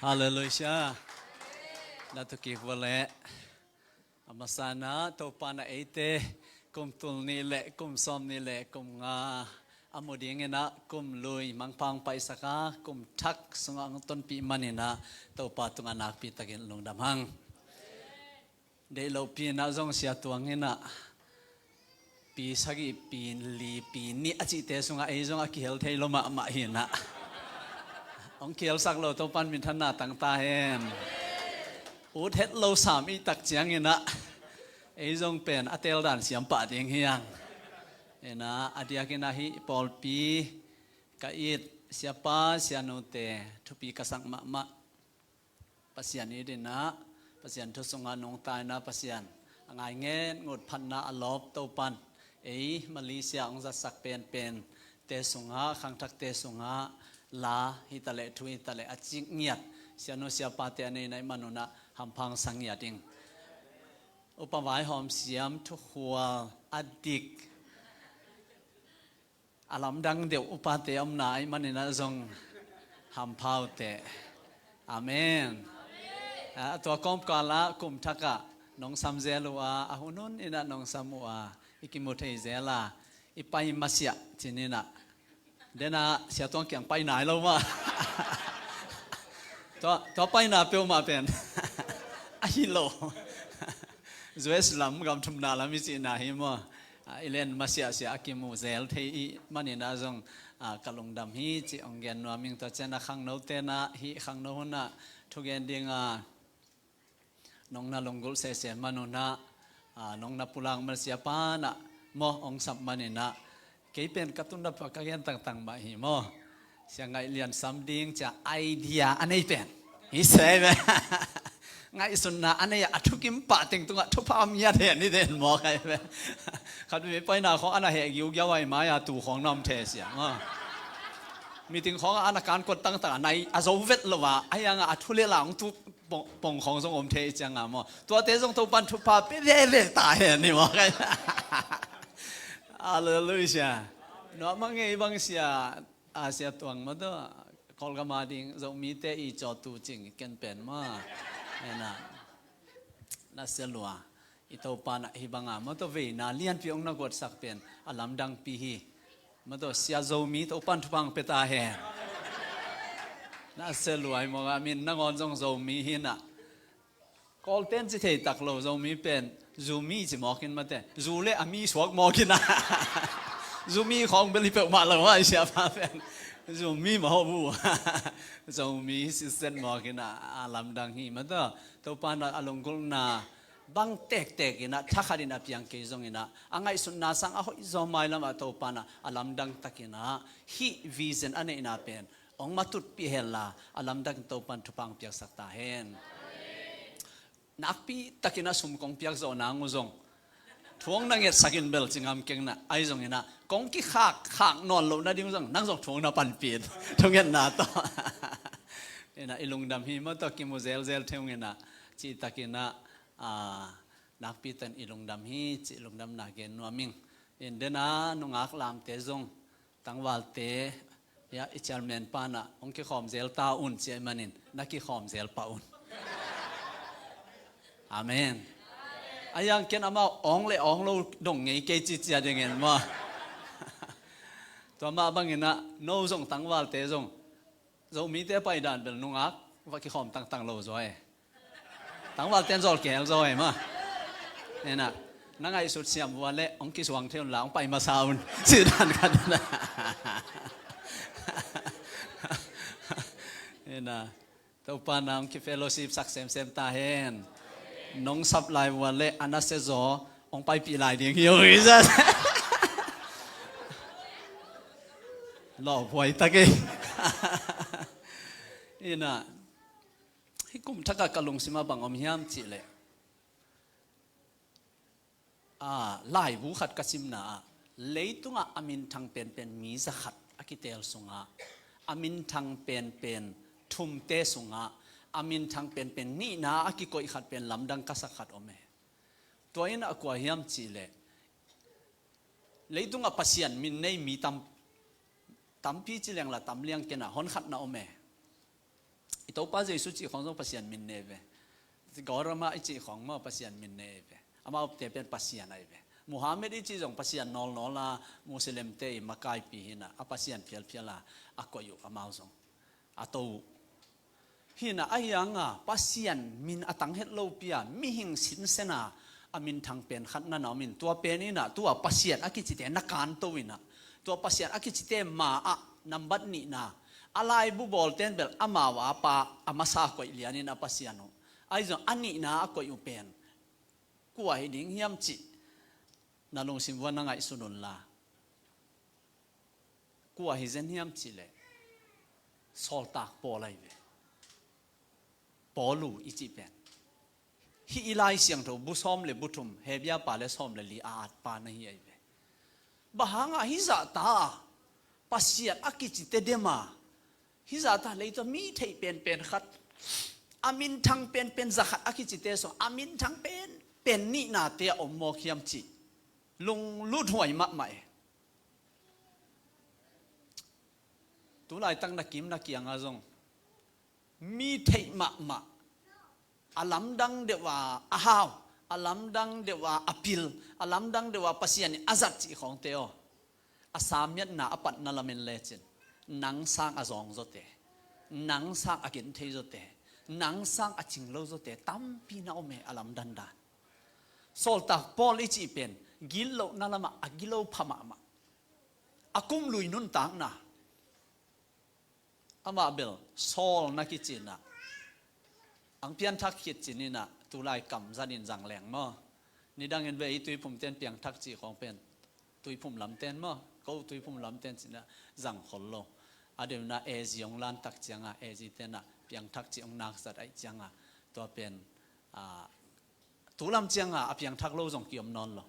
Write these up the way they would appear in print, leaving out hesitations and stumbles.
Hallelujah. Natuki wale. Amasana to pana ete kum tul nile kum som nile kum nga amudingena kum lui mangpang paisaka kum thak sungang ton pi manina to patung anak pi takin lungdamhang. De lo pi na zong sia tuangena pi sagi pi li pi ni achi te sunga ei zong akihel thei lo ma hina. Ông kiel sak lo to pan min thana tang ta hen ut het lo sam I tak chiang ina ei jong pen atel dan siam pa ding hiang ena adiakina hi pol pi ka it siapa sianote thupi kasang ma pasian idina pasian thosonga nong tai na pasian angai ngen ngut phanna alop to pan ei Malaysia ong za sak pen te sunga khang thak te sunga la hitale thu hitale aching ngiat siano siapa te nei nai manuna hampang sangiating upawai hom siam thu hual adik alam dang deu upate om nai manina zong hampau te amen to kom kala kum thaka nong samzelua ahunun ina nong samua ikimothei zela ipai masia chinina dena sia tong kyang pai nai lo ma to pai na pe ma pen ai lo zoes lam gam thum na lam si na hi mo ilen masia sia akimu zel thei manina jong kalung dam hi chi onggen no ming to chena khang no te na hi khang no na thugen dinga nong na longgol se se manuna nong na pulang mal sia pa na mo ong sap manina cái bên các tuần đáp các hiện tăng tăng mà hi mo, xem ngay liền something cha idea anh ấy bên, hi say về, ngay xuân na anh ấy atu kim pa tiếng tung atu pa miat hè ni den mo cái về, khát vềไปnàoของanh ấy hệ yêu giáo ai mà ya tuของน้ำเทเสียงมีถึงของอันการกดตั้งแต่ในอาโซเวตหรือว่าไอ้ยังatuเลี้ยหลังทุปงของสงอมเทจังอ่ะmoตัวเตสงตัวปันทุพาเป๊ะๆตายนี่mo cái Hallelujah. Nó mà nghe bằng sia tuang mà đó, còn cái mà đi giống mi té ý cho tu chỉnh kiến bền mà, na xe lúa, ít tàu pan hi bằng mà đó về na liên phi ông na gọt sắc bền, alam đăng pi hi, mà đó sia dâu mi tàu pan thu bằng peta hè, na xe lúa mà mình na ngon giống dâu mi hi na, còn tên chỉ thấy tắc lâu dâu mi bền. Zumi chỉ mò kinh mà thế, Zule ami suak mò kinh à, Zumi không biết liệu mà làm gì sao vậy, Zumi mà hổ Zumi system mò kinh à, làm đăng hi mà đó, tàu pan là along gol na, bang tek kinh à, thắc đi na piang kê zong kinh à, angai sun na sang ahoy zomai lama tàu pan à, làm đăng ta kinh à, hi vision anh ấy na pen, ông matut pi hela, làm đăng tàu pan thupang piak sakta hen. Nakpi takina sumkong piak zo na nguzong thuang nanget sakin bel chingam keng na ai zong ina kong ki khak non lo na ding zong nang zong thuang na pan pin thonget na to ina ilung dam hi ma to ki mo zel theung ina chi takina nakpi tan ilung dam hi chi ilung dam na gen no ming in dena nungak lam te zong tangwal te ya ichalmen pana ong ki khom zel ta un chi manin na ki khom zel pa un Amen. Ayang ken ama ong lo dong ngai ke chi chi adeng en ma. To ma bang ina no zong tangwal te zong. Zo mi te pai dan bel nungak wa ki khom tang lo zoi. Tangwal ten zol ke zoi ma. Nena nangai sut siam wale ong ki swang theun la ong pai ma saun. Si dan kan na. Nena to pa na ong ki fellowship sak sem ta hen. Nong sắp lạiวันanh đã sẽ rõ ông bay bị lại điện hiệu ý ra lọ vội ta cái ina hi kum thaka kalung sima bang om hiam chi le lai bu khat kasim na leitunga amin thang pen mi za khat akitel sunga amin thang pen thum te sunga amin thang pen ni na aki koi khat pen lamdang kasak khat ome toin akwa hiam chi le leidunga pasian min nei mi tam pi chi leng la tam liang kena hon khat na ome ตัวป้าเจสุจีของต้องปัสยันมินเนเวกอร์มาอิจิของมาปัสยันมินเนเวอามาเตเป็นปัสยันไอเวมุฮัมมัดอิจิจงปัสยันนอลนอลามุสลิมเตยมาไกปีหินะอาปัสยันเพียลเพียลาอากอยู่อามาจงอาตัวหินะอายังอ่ะปัสยันมินอตังเฮตโลปียมิหิงสินเสนาอามินทางเป็นขัดนั่นอามินตัวเป็นนี่นะตัวปัสยันอากิจิเตนักการตัวนะตัวปัสยันอากิจิเตมาอะนับบัดนี่นะอะไรบุบอลเต้นเบลอามาวาปาอามาซาโกอิเลียนินาปัสยานุไอ้จงอันนี้นะโกยุเป็นกูว่าให้ดิ้งเฮียมจินาลงสิมวันนังไอสุนุนลากูว่าให้เจนเฮียมจิเลยสอลตากปอลายเวปอลูอิจิเป็นฮิอีไลเสียงถูบุซ้อมเลยบุตุมเฮียปาเลซ้อมเลยลีอาดปานะเฮียเวบางอ่ะฮิซาตาปัสยาอากิจิเตเดมาฮิซาตาเลยตัวมีเทเป็นขัดอามินทั้งเป็นจักรอากิจิเตสอามินทั้งเป็นนี่นาเตียอมโมเขียมจิลงลุดหวยมะใหม่ตัวไหนตั้งนักกิมนักยังอาจงมีเทมะอาลัมดังเดว่าอาฮาวอาลัมดังเดว่าอพิลอาลัมดังเดว่าปัสยานิอาจัดจิของเตียวอาสามีนาอปัตนาลามินเลจินนังสร้างอาจงโจเตนังสร้างอากินเทโจเตนังสร้างอาจิงโลโจเตตั้มปีนาอเมอลัมดันดานโซลตาปอลิจิเป็นกิโลนั่นละมาอากิโลพม่ามาอากุมลุยนุนต่างนะอามาเบลโซลนักจินะอังเปียนทักขิดจินี่นะตุลายกำจันินจังแหลงมั้งนี่ดังเงินเวตุยพุ่มเต้นเปียงทักจีของเป็นตุยพุ่มลำเต้นมั้งก็ตุยพุ่มลำเต้นจินะจังขลโลอาเดี๋ยวนะเอจิองลานทักจีงะเอจิเต้นนะเปียงทักจีองนักสัตย์ไอจีงะตัวเป็นตุลำจีงะเปียงทักโลจงเกี่ยมนอนโล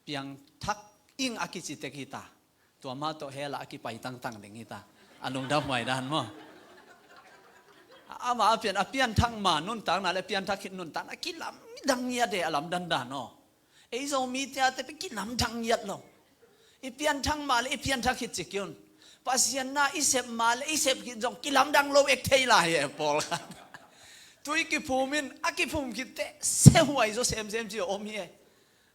เปียงทักอิงอากิจิเตกิตาตัวมาตัวเฮละอากิไปตั้งเดงิตาอันลงดับไว้ด้านมั้งอามาเปลี่ยนทั้งมานุนต่างนั่นเลยเปลี่ยนทักขิดนุนต่างนั่นกินลำดังเงียดเดอลำดันดานอ๋อไอ้โซมีเตะแต่ไปกินลำดังเงียดหรอไอ้เปลี่ยนทั้งมาเลยไอ้เปลี่ยนทักขิดจิกยุนปัสยานาอิเสพมาเลยอิเสพกินจงกินลำดังโลเอกเทยลายเอปอลกันตัวอีกิภูมินอากิภูมิคิดเตะเซหัวไอ้โซเซมจีอมเฮ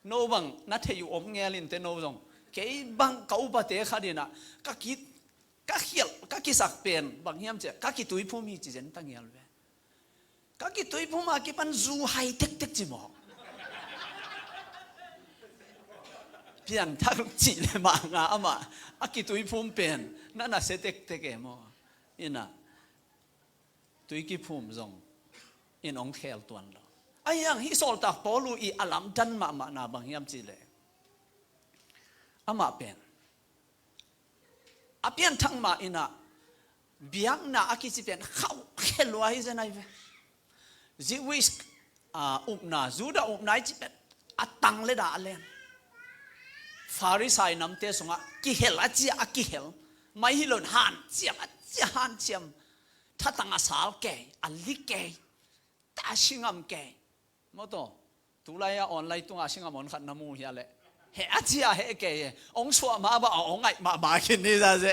โนบังนัทเทอยู่อมเงียลินเตโนจงเกี่ยบังเขาอุปเตะขัดนะก็คิดก็เขียนก็คิดสักเป็นบางเฮียมเจ้ก็คิดตัวภูมิจีเจนตั้งเงี้ยเลยก็คิดตัวภูมิอากิปันจูไฮเทคจิมอกเพียงทักจีเลยมางาอามาอากิตัวภูมิเป็นนั่นน่ะเสเทคเอมออินะตัวกิภูมิจงอินองเคลตัวนั้นไอ้ยังฮิโซลตาปอลูอีอัลลัมดันมานาบางเฮียมจีเลยอามาเป็นอาเปียนทั้งมาอินะเบียงนาอากิจิเป็นเขาเขลวายจะไหนเวจิวิสอุปนาจูดาอุปนายจิเป็นอัตังเลดาเลนฟาริสัยนำเตสงะกิเฮลอาจีอากิเฮลไม่ฮิลนฮันเจียมอาจีฮันเจียมถ้าตั้งอาสาเกยอัลลิเกยตาชิงามเกยมอโตตุลายออนไลน์ตัวอาชิงามอนขัดน้ำมูเฮียเลยเฮอาจีอาเฮเกยองชัวมาบ่าองไงมากินนี่ซะเจ้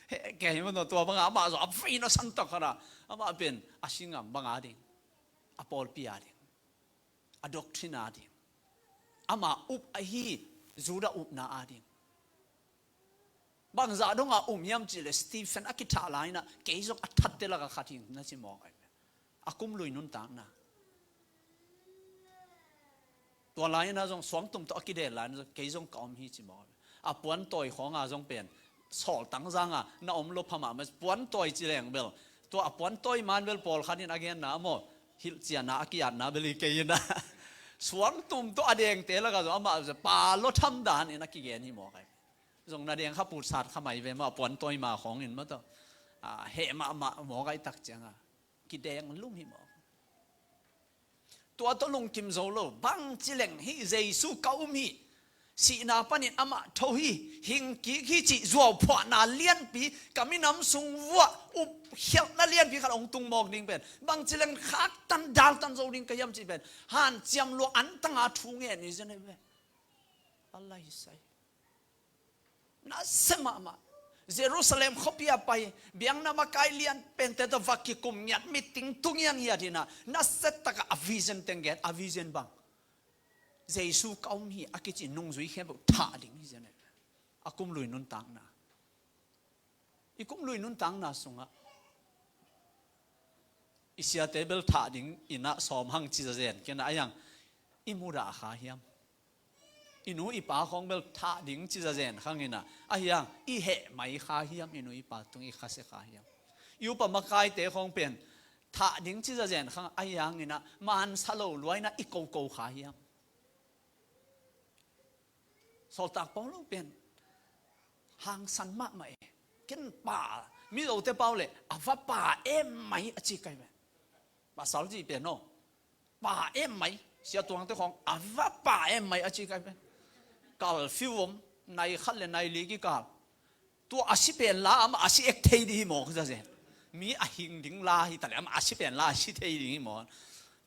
เฮเกยมันตัวบางอามาสอบฟีนอสันตกขนาอามาเป็นอาชิงามบางอาดิอปอลปีอาดิอด็อกทรินาดิอามาอุบอหีจูดาอุบนาอาดิบางจากดงอายามจิเลสตีเฟนอากิทาลายนะเกยจกอัดเตลกขัดทิ้งนั่นสิมองไอ้อากุมลุยนุนต่างนะตัวลายนะจงสวงตุ่มตัวกิเดลายนะเกยจงกอมฮีจิมองอาปวนตัวของอาจงเป็นสอลตั้งจังน่าอมลบพม่ามันปวนตัวจีแรงเบลตัวปวนตัวมันเบลปอลขัดนี่นักเรียนนะโมฮิลเจียนาอากิยานาเบลีเกยนะสวงตุ่มตัวอเดงเตลก็จะอามาจะปาลดทำด่านนี่นักกิเกนี่มองไอ้จงนาเดียงข้าปูดสัตว์ข้าไม่เวมาปวนตัวมาของเห็นมั้ยตัวเฮมาหมอไก่ตักจังกิเดงลุ่มหิมอตัวตลุงกิมโซโลบังจิเลงฮิเจสุเกามีสีนาปนินอามาทวีหิงกิขิจิจัวพวนาเลียนปีกามิน้ำสุงวัวอุบเขียวนาเลียนปีขัดองตุงมอกดิ่งเป็นบังจิเลงขัดตันดาลตันโซดิ่งกยำจีเป็นฮันเจียมโลอันตั้งอาทุงเงี้ยนี่จะไหนเป็นอะไรใส่น่าเสมา เยรูซาเล็มเขาเปียไปเบียงนามาไกเลียนเป็นแต่ตัววักกิคุมยัดมิติงตุงยันยาดีนะนัสเซตตะกอวิเซนเตงเกตอวิเซนบังเยซูเขามีอากิจินงจุยเข้มบุท่าดิ่งนี่เจเนอากุมลุยนุนตังนะอีกุมลุยนุนตังนะสุงะอิสยาเตเบลท่าดิ่งอินะสอมหังจิจเจนเกนะยังอิมูระขาเฮียมอินูอีปาของเบลท่าดิ่งจิจเจนข้างนี้นะยังอีเหไม่ขาเฮียมอินูอีปาตรงอีขาเสขาเฮียมอยู่ปะมาไกเตของเป็นท่าดิ่งจิจเจนข้างยังนี่นะมันสโลลอยนะอีโกโกขาเฮียมสอตักปองลูกเป็นหางสันมากไหมกินป่ามีเราแต่เปล่าเลยอาว่าป่าไหมอจิกันไหมป่าสาวจีเป็นโน่ป่าไหมเสียตัวของของอาว่าป่าไหมอจิกันไหมกาลฟิวมในขัดเลยในลีกิกาลตัวอาชีพเป็นลาอาชีพเอกเทดีหมอคือจะเห็นมีอาหิงดิ้งลาฮิตาเลยอาชีพเป็นลาอาชีพเทดีหมอ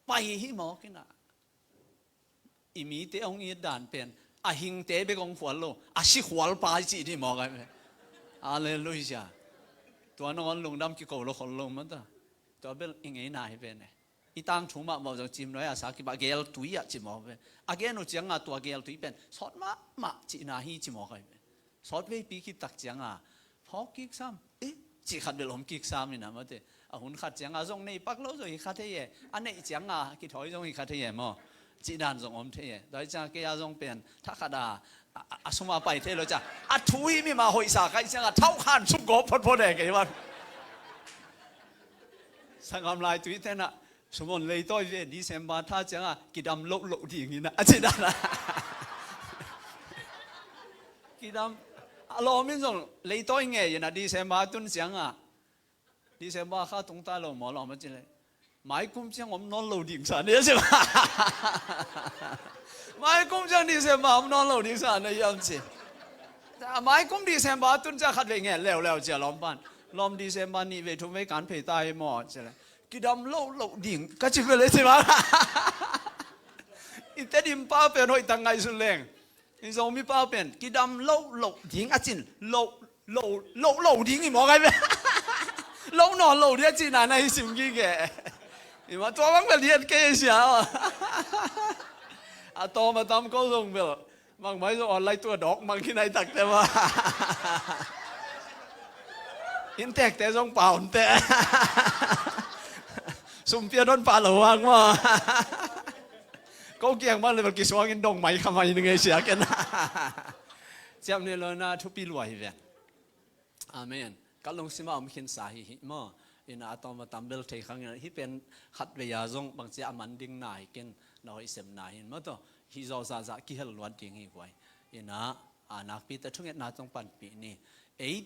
ไปฮิหมอกินอ่ะอีมีเตองอีด่านเป็นอาหิงเตะไปกองหัวโลอาชิหัวปลาจีที่มองกันไหมอาเลลุยาตัวนอนลงดำกี่กอลคนลงมันต่อตัวเบลยังไงนายเป็นเนี่ยอีตังทุ่มมาจะจิ้มเลยอาสากิบะเกลตุยอะจิ้มมองเป็นอาเกนุจังอ่ะตัวเกลตุยเป็นสอดมาจีน่าฮีจิ้มมองกันเป็นสอดไปปีกิตักจังอ่ะพอกิกซ้ำจีขัดเบลผมกิกซ้ำนี่นะมันเตะหุ่นขัดจังอ่ะตรงนี้ปักโลจะอีขัดเทียอันนี้จังอ่ะกี่ถอยตรงอีขัดเทียมั้งจีนานส่งอมเทียโดยจากเกียร์ส่งเป็นถ้าขดาสมาไปเทเราจะทุยมีมาหอยสาใครเสียงเท่าขันสุกบพอเด็กไงวะสังคมลายตุยเทน่ะสมมติเลยตัวเวดีเซมบาท่าจังกิดำโลดีอย่างนี้นะจีนานนะกิดำเราไม่ส่งเลยตัวยังไงนะดีเซมบาตุนเสียงดีเซมบาข้าตรงตาเราหมอเราไม่จีเลยหมายคุ้มเชียงผมนอนหลับดิ่งสันเนี่ยใช่ไหมหมายคุ้มเชียงดีเซมบาผมนอนหลับดิ่งสันเนี่ยยังสิแต่หมายคุ้มดีเซมบาตุนจะขัดไปไงแล้วจะล้อมบ้านล้อมดีเซมบานี่เวทุไม่การเผยตายหมดใช่ไหมกิดำหลับดิ่งก็จะเป็นเลยใช่ไหมอินเตดิมป้าเป็นหอยตั้งไงสุดแรงอินทรงมีป้าเป็นกิดำหลับดิ่งอาจินหลับดิ่งอีหมอไงเป็นหลับนอนหลับเดียจีน่าในสิ่งกี่แกอีมาตัวมันเป็นเรียนเกย์เสียอ่ะตัวมาทำก็ส่งเบลบางไม่ส่งออนไลน์ตัวดอกบางที่ไหนตักแต่ว่าอินแตกแต่ส่งเปล่าแต่สุ่มเปียโดนปลาหลวงว่าก็เกี่ยงมากเลยเมื่อกี้สวงกินดงไหมทำไมยังไงเสียกันจำเนี่ยเลยนะทุกปีรวยเวียนอาเมนก็ลงสิมาอมขินสาหิมออินาตอมาตามเบลเทครั้งนี้ที่เป็นขัดเวียจงบางทีอามันดิ้งนายกินน้อยเสมนายมาต่อฮิโซซาซากิเฮลวันดิ้งอีกไว้อินาอานักปีแต่ช่วงนี้นาจงปันปีนี้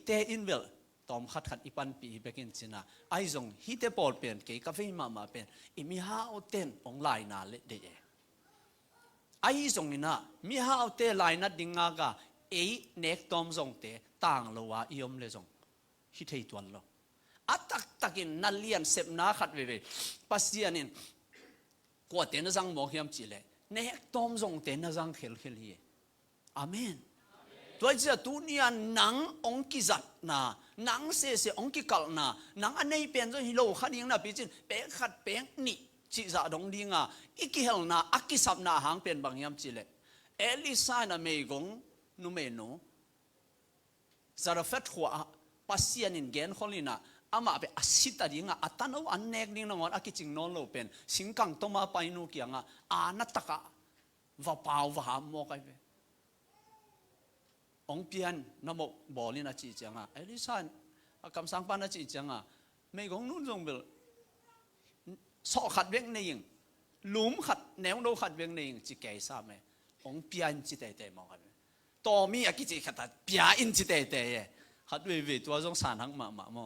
เตอินเบลตอมขัดอีปันปีเบกินจินะไอจงฮิเตปอลเป็นเกย์กาแฟมาเป็นอิมิฮาอุเตนองไลนาเลเดย์ไอจงนี่นะมิฮาอุเตไลนัดดิ้งงากาเเน็กตอมจงเตต่างโลวาอิยมเลจงฮิเทตวันโลอัตักตักินนัลเลียนเสพนาขัดเวปัสยานินกว่าเตนจังมองยามจีเลเนกตอมจงเตนจังเขลเฮียอาเมนตัวเจ้าตุนียนังองกิจัดนานังเสองกิกัลนานังอันนี้เป็นจนฮิโลขัดยังนาพิจินเป๊ะขัดเป๊ะนี่จิจัดดงดิ้งอีกิเฮลนาอักกิสับนาหางเป็นบางยามจีเลเอลิซานาเมยงนุเมโนซาราเฟตหัวปัสยานินเกนคนลีน่ะอามาเป็นอาศิตาดิ้งอัตโนอันเนกดิ้งนงอักจิงนอนโลเป็นสิงกังตัวมาไปนูเกียงอานัตตะกะว่าเปล่าว่าหามโมกันไปองเปียนน้ำบอลินาจีจังเอลิซานคำสั่งปานาจีจังไม่กงนุ่นจงเบลสอขัดเวงในยิงลุมขัดแนวโนขัดเวงในยิงจีเกยซาเมองเปียนจีเตเตมองกันตัวมีอากิจิขัดเปียอินจีเตเตขัดเววีตัวจงสานหังมาโม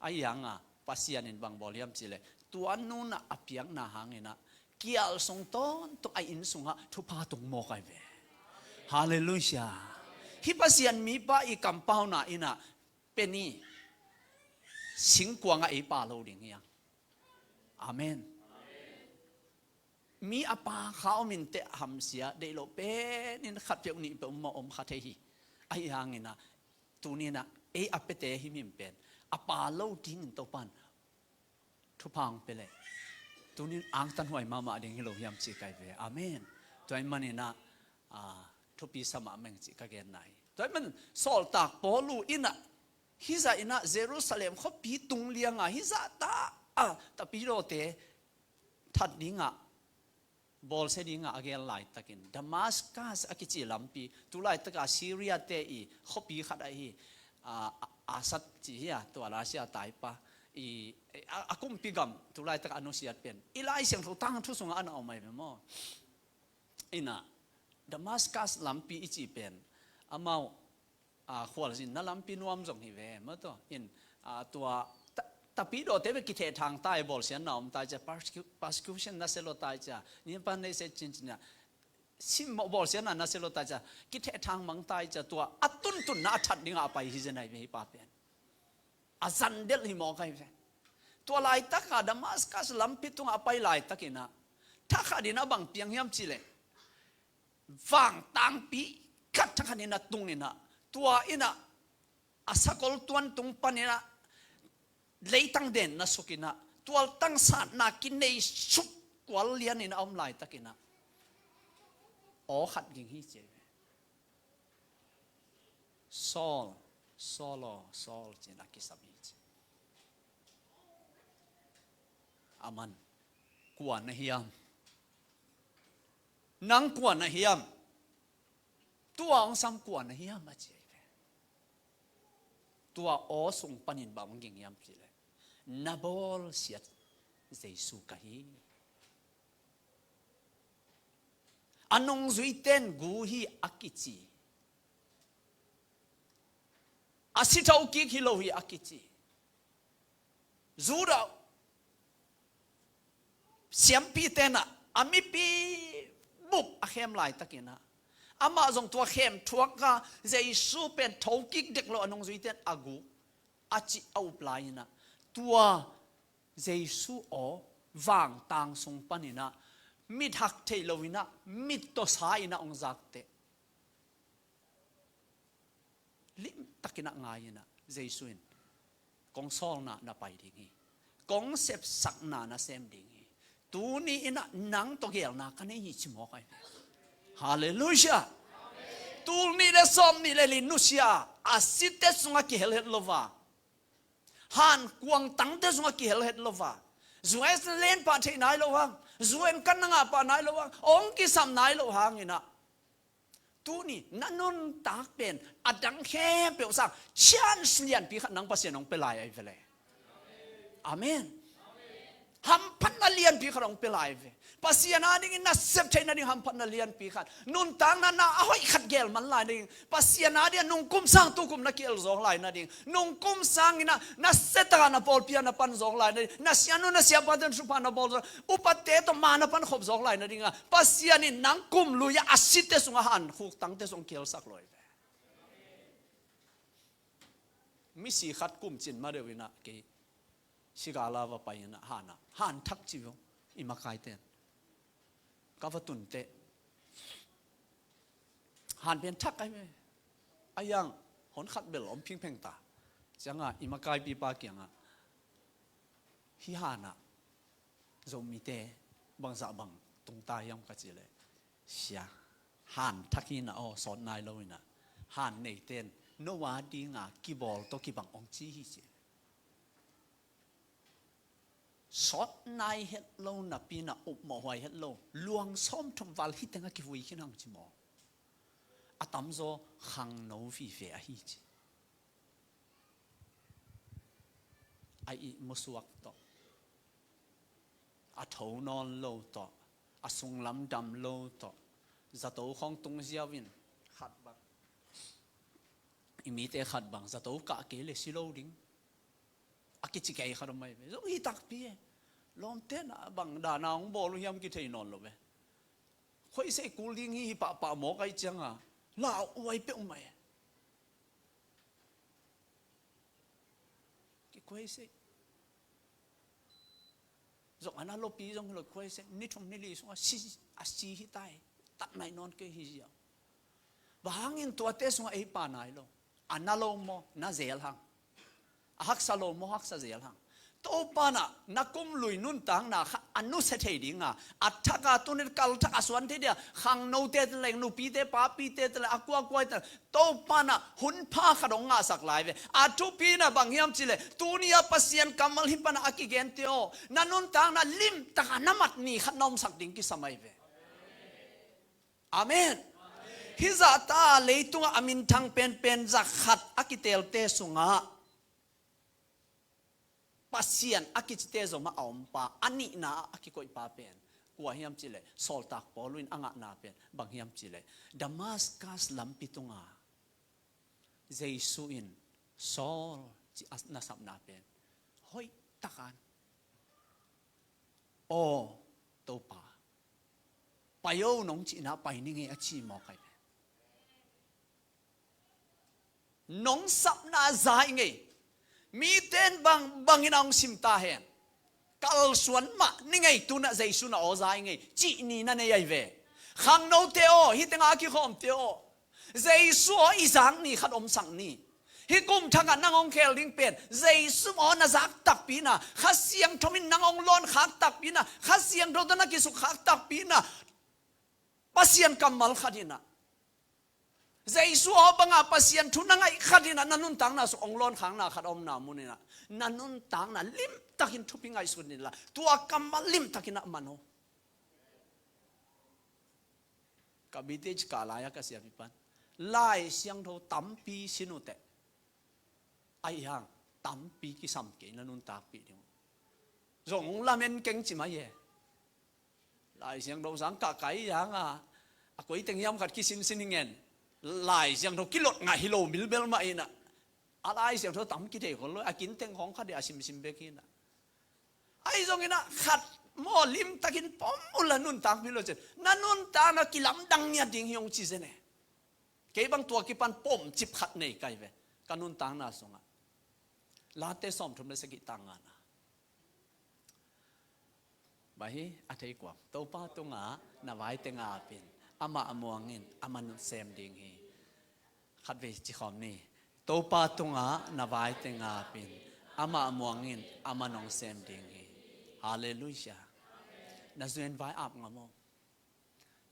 ไอ้ยังปัสยานินบางบอลยามจีเลยตัวนู้นอภิยังนาหังเนะเกี่ยวส่งต้นตัวไออินส่งทุพาตรงโมกันเวฮาเลลูยาฮิปัสยันมีป้าอีกำเป้าหน้าอินะเป็นนี่สิงกวางไอป้าเราดิ่งยังอาเมนมีอาปาเขามินเตะหำเสียเดโลเป็นนี่ขัดเจ้านี่เป็นมาอมขัดเฮีไอยังนี่นะตัวนี้นะ อเปเตหิมิมเป็นอปาโลดิ้งตัวปันทุพังไปเลยตัวนี้อังตันหวยมาดิ่งฮิโลยามจีไกเวอาเมนตัวมันนี่นะทุปีสมาเมงจีกะเกนไหนตัวมันสอลตากปอลูอินะฮิซาอินะเยรูซาเล็มเขาปีตุงเลียงฮิซาตาแต่ปีโรเตทัดดิ้งบอลเสดิ้งอาเกลไลตักินดามัสกัสอากิจิลัมปีตุไลตักอาซีเรียเตอีเขาปีขัดไออาสัตจีฮีตัวราเซียตายปะอากุมปีกัมตุไลตักอนุสิยัดเป็นอีไลเสียงทุตั้งทุสงอันเอาไม่เป็นมั้งอินะดามัสกัสลัมปีอิจิเป็นอามาขวดสินนั่นลัมปีนวมจงฮิเวมั้งตัวอินตัวแต่ปีโดเตไปกิเททางใต้บอลเสียนอมตายจะ persecution นั่นเสลตายจะนี่ปันในเซจินจินะซิมบอลเสียนนั่นเสลตายจะกิเททางมังตายจะตัวอัตุนตุนน่าทัดดิ่งอาไปฮิเจนัยไม่ปาเป็นอาซันเดลฮิมอกันเป็นตัวลายตักดามัสกัสลัมพิตุงอาไปลายตักินะถ้าขาดินะบังเปียงยามจิเลฟังตังปีกัดทักขาดินะตุงนี่นะตัวอินะอาศักลตัวนตุงปันนี่นะเลยตั้งเด่นนะสุกินะตัวตั้งสัตว์นักินในสุกกวลเลียนในอมไลตะกินะขัดยิงฮิเจซอลเจนักิสามิเจอามันกวนนะฮิยามนังกวนนะฮิยามตัวองซ้ำกวนนะฮิยามมาเจตัวส่งปันินบาวังยิงยามเจเลยนาบอลเสียเจสุกะฮีอันนงจุยเต้นกูฮีอักิจีอาศิทาวกิฮิโลฮีอักิจีจูราเสียมปีเต้นอะอามิปีบุบอาเข้มไหลตะกินะอามาจงตัวเข้มทัวกะเจสุเป็นทาวกิเด็กโลอันนงจุยเต้นอากูอาจิเอาปลายนะตัวเยซูวางตางทรงปันินะมิทักเทโลวินะมิตโตสายนะองจักเตลิมตักินะง่ายนะเยซูอินกงซอลนะไปดิ่งกงเสพสักนะเซมดิ่งตูนี้อินะนังตกเกลนะกันนี้ชิมอกันฮาเลลูยาตูนี้เลสอมนี้เลลินุชยาอาศิเตสุงกิเฮเลโลวาฮันกวงตั้งแต่สมัยเฮลเฮดโลวาจวยเล่นปาเทนายโลวังจวยกันนังอาปานายโลวังองค์กิสามนายโลวังนี่นะตัวนี้นั่นนนตากเป็นอดังแค่เปล่าสักชันเสียนปีขันนังปัสยนองเปลายไอเวลอาเมนฮัมพันนาเลียนปีขันองเปลายเวปัสยานาดิ่งนัสเซปเทนาดิ่งฮัมพันนาเลียนปีขันนุนตังนั่นนะอ้อยขัดเกลมันลายดิ่งปัสยานาดิ่งนุงกุมสังตุกุมนักเกลสองลายนั่นดิ่งนุงกุมสังนะนัสเซตานาบอลปียนาปันสองลายนั่นนัสยานุนัสยาปันสุพานาบอลอุปเตตมานาปันขบสองลายนั่นดิ่งปัสยานินังกุมลุยอาศิเตสุงหันหุกตั้งเตสุงเกลสักลอยมิสิขัดกุมจินมาเดวินะเกสิกาลาวะไปนะหันทักจิวอิมาไกเตนกาฟตุนเตหันเป็นทักไอ้เมอายังหอนขัดเบลอมพิงเพ่งตาจังอ่ะอิมากายปีปาเกียงอ่ะฮิฮานะโจมีเตบังซาบังตรงตายังกัจจิเลยเสียหันทักหินะสอนนายเราอินะหันในเต้นโนวาดีงากีบอลโตกีบังองจีฮิเจสอดนายเฮดโลนับปีน่ะอุบหมอหอยเฮดโลลวงซ้อมทำวัลฮิตงากิฟุยขึ้นหังจิมออาตามโซขังโนฟีเฟียฮิจิไอมุสวักต่ออาทูนอนโลต่ออาสุงลำดำโลต่อจะโตของตรงเสียวินขัดบังอิมิเตขัดบังจะโตกะเกลสิโลดิ้งอากิจิเกย์ขนมไม่เป็นส่งฮิตักพี่ลมเต้นบังดานางบอลยามกิเทนอนลงไปค่อยเสกกูลิงฮีปะหมอกไอจังอ่ะลาอวยเปียงไหมกี่ค่อยเสกจงอันนั้นลปีจงหลุดค่อยเสกนิชมนิลิสว่าซีฮิตายตัดไหนนอนเกย์ฮิจิบางอินตัวเตสว่าไอป่านายลงอ อันนาโลโมนาเซลหังฮักซาโลโมฮักซาเซลหังโตปานะนักกุมลุยนุนตังนะอันนุเสถียดิงอ่ะอัฐกาตุนิกัลทักอสวันที่เดียขังโนเตตเลงนูปีเตปาปีเตตเลอกัวกัวเตโตปานะหุนพาขดงอาสักหลายเวอาทุปีนะบางยามจิเลตูนียปัสยันกัมมัลหิปนะอากิเกนเตโอนันนุนตังนะลิมตะกันน้ำมัดนี่ขันนอมสักดิ่งกิสมัยเวอาเมนฮิซาตาเลยตุงอามินทังเป็นจักขัดอากิเตลเตสุงะปัสยันอากิจเตโซมาเอาปาอันนี้นะอากิโกยปาเป็นกัวเฮียมจิเลโซลตักปอลุนอ่างนาเป็นบางเฮียมจิเลดามัสกัสลัมปิตุงาเจสุอินโซลจิอัสนาสัมนาเป็นเฮ้ยตะกันโอโตปาไปโยนงจินาไปนี่ไงอาชีมอใครนงสับนาใจไงมีเต้นบางอินองสิมตาเห็นกัลสวนมานี่ไงตุน่ะใจสุน่ะโอใจไงจีนี่นั่นไงเวขังโนเตโอฮิตงาคิขอมเตโอใจสุอีสังนี่ขัดอมสังนี่ฮิกุมทางกันนางองเคลลิงเป็นใจสุมอนะจักตักปีน่ะข้าเสียงทมินนางองลอนขักตักปีน่ะข้าเสียงโดนนักกิสุขักตักปีน่ะปัสยันกัมมัลขัดิน่ะใจสัวบังอาปัสยันทุนังไอขัดิน่ะนันนุนตังน่ะสุองลอนขังน่ะขัดอมนามุนี่น่ะนันนุนตังน่ะลิมตักินทุปิงไอสุนี่ละตัวกัมมัลลิมตักินน่ะมันโอกับบิดเจกาลายะกัสยาพิปันไล่เสียงโทตั้มปีสินุเตไอยังตั้มปีกิสัมเกนันนุนตักปีเดียวจงละเมนเก่งจิมาเย่ไล่เสียงโทสังกะไก่ยังอ่ะกูอีเต็งยำขัดกิสินสินิเงินไล่เสียงโทกิโลงาฮิโลมิลเบลมาเองน่ะอะไรเสียงโทตั้มกิเดคนเลยอากินเต็งของขัดเดียสิมเบกิน่ะไอ้ตรงนี้น่ะขัดมอลิมตะกินปอมอุลนุนตักมิโลเจนันนุนตานะกิลำดังเนี่ยดิ่งยงจีเจเน่เก็บบางตัวกิปันปอมจิบขัดเน่ไกเวกันนุนตังน่ะสงะลาเตสอมทุมเลสกิตังงานะบาฮีอัฐิกว่าโตป้าตุงานาไว้เตงาเป็นอามาอมวงินอามานุเซมดิ่งฮีขัดเวจิขอมนี่โตป้าตุงานาไว้เตงาเป็นอามาอมวงินอามานุเซมดิ่งฮีฮาเลลูยานั่นส่วนไว้อาบงาม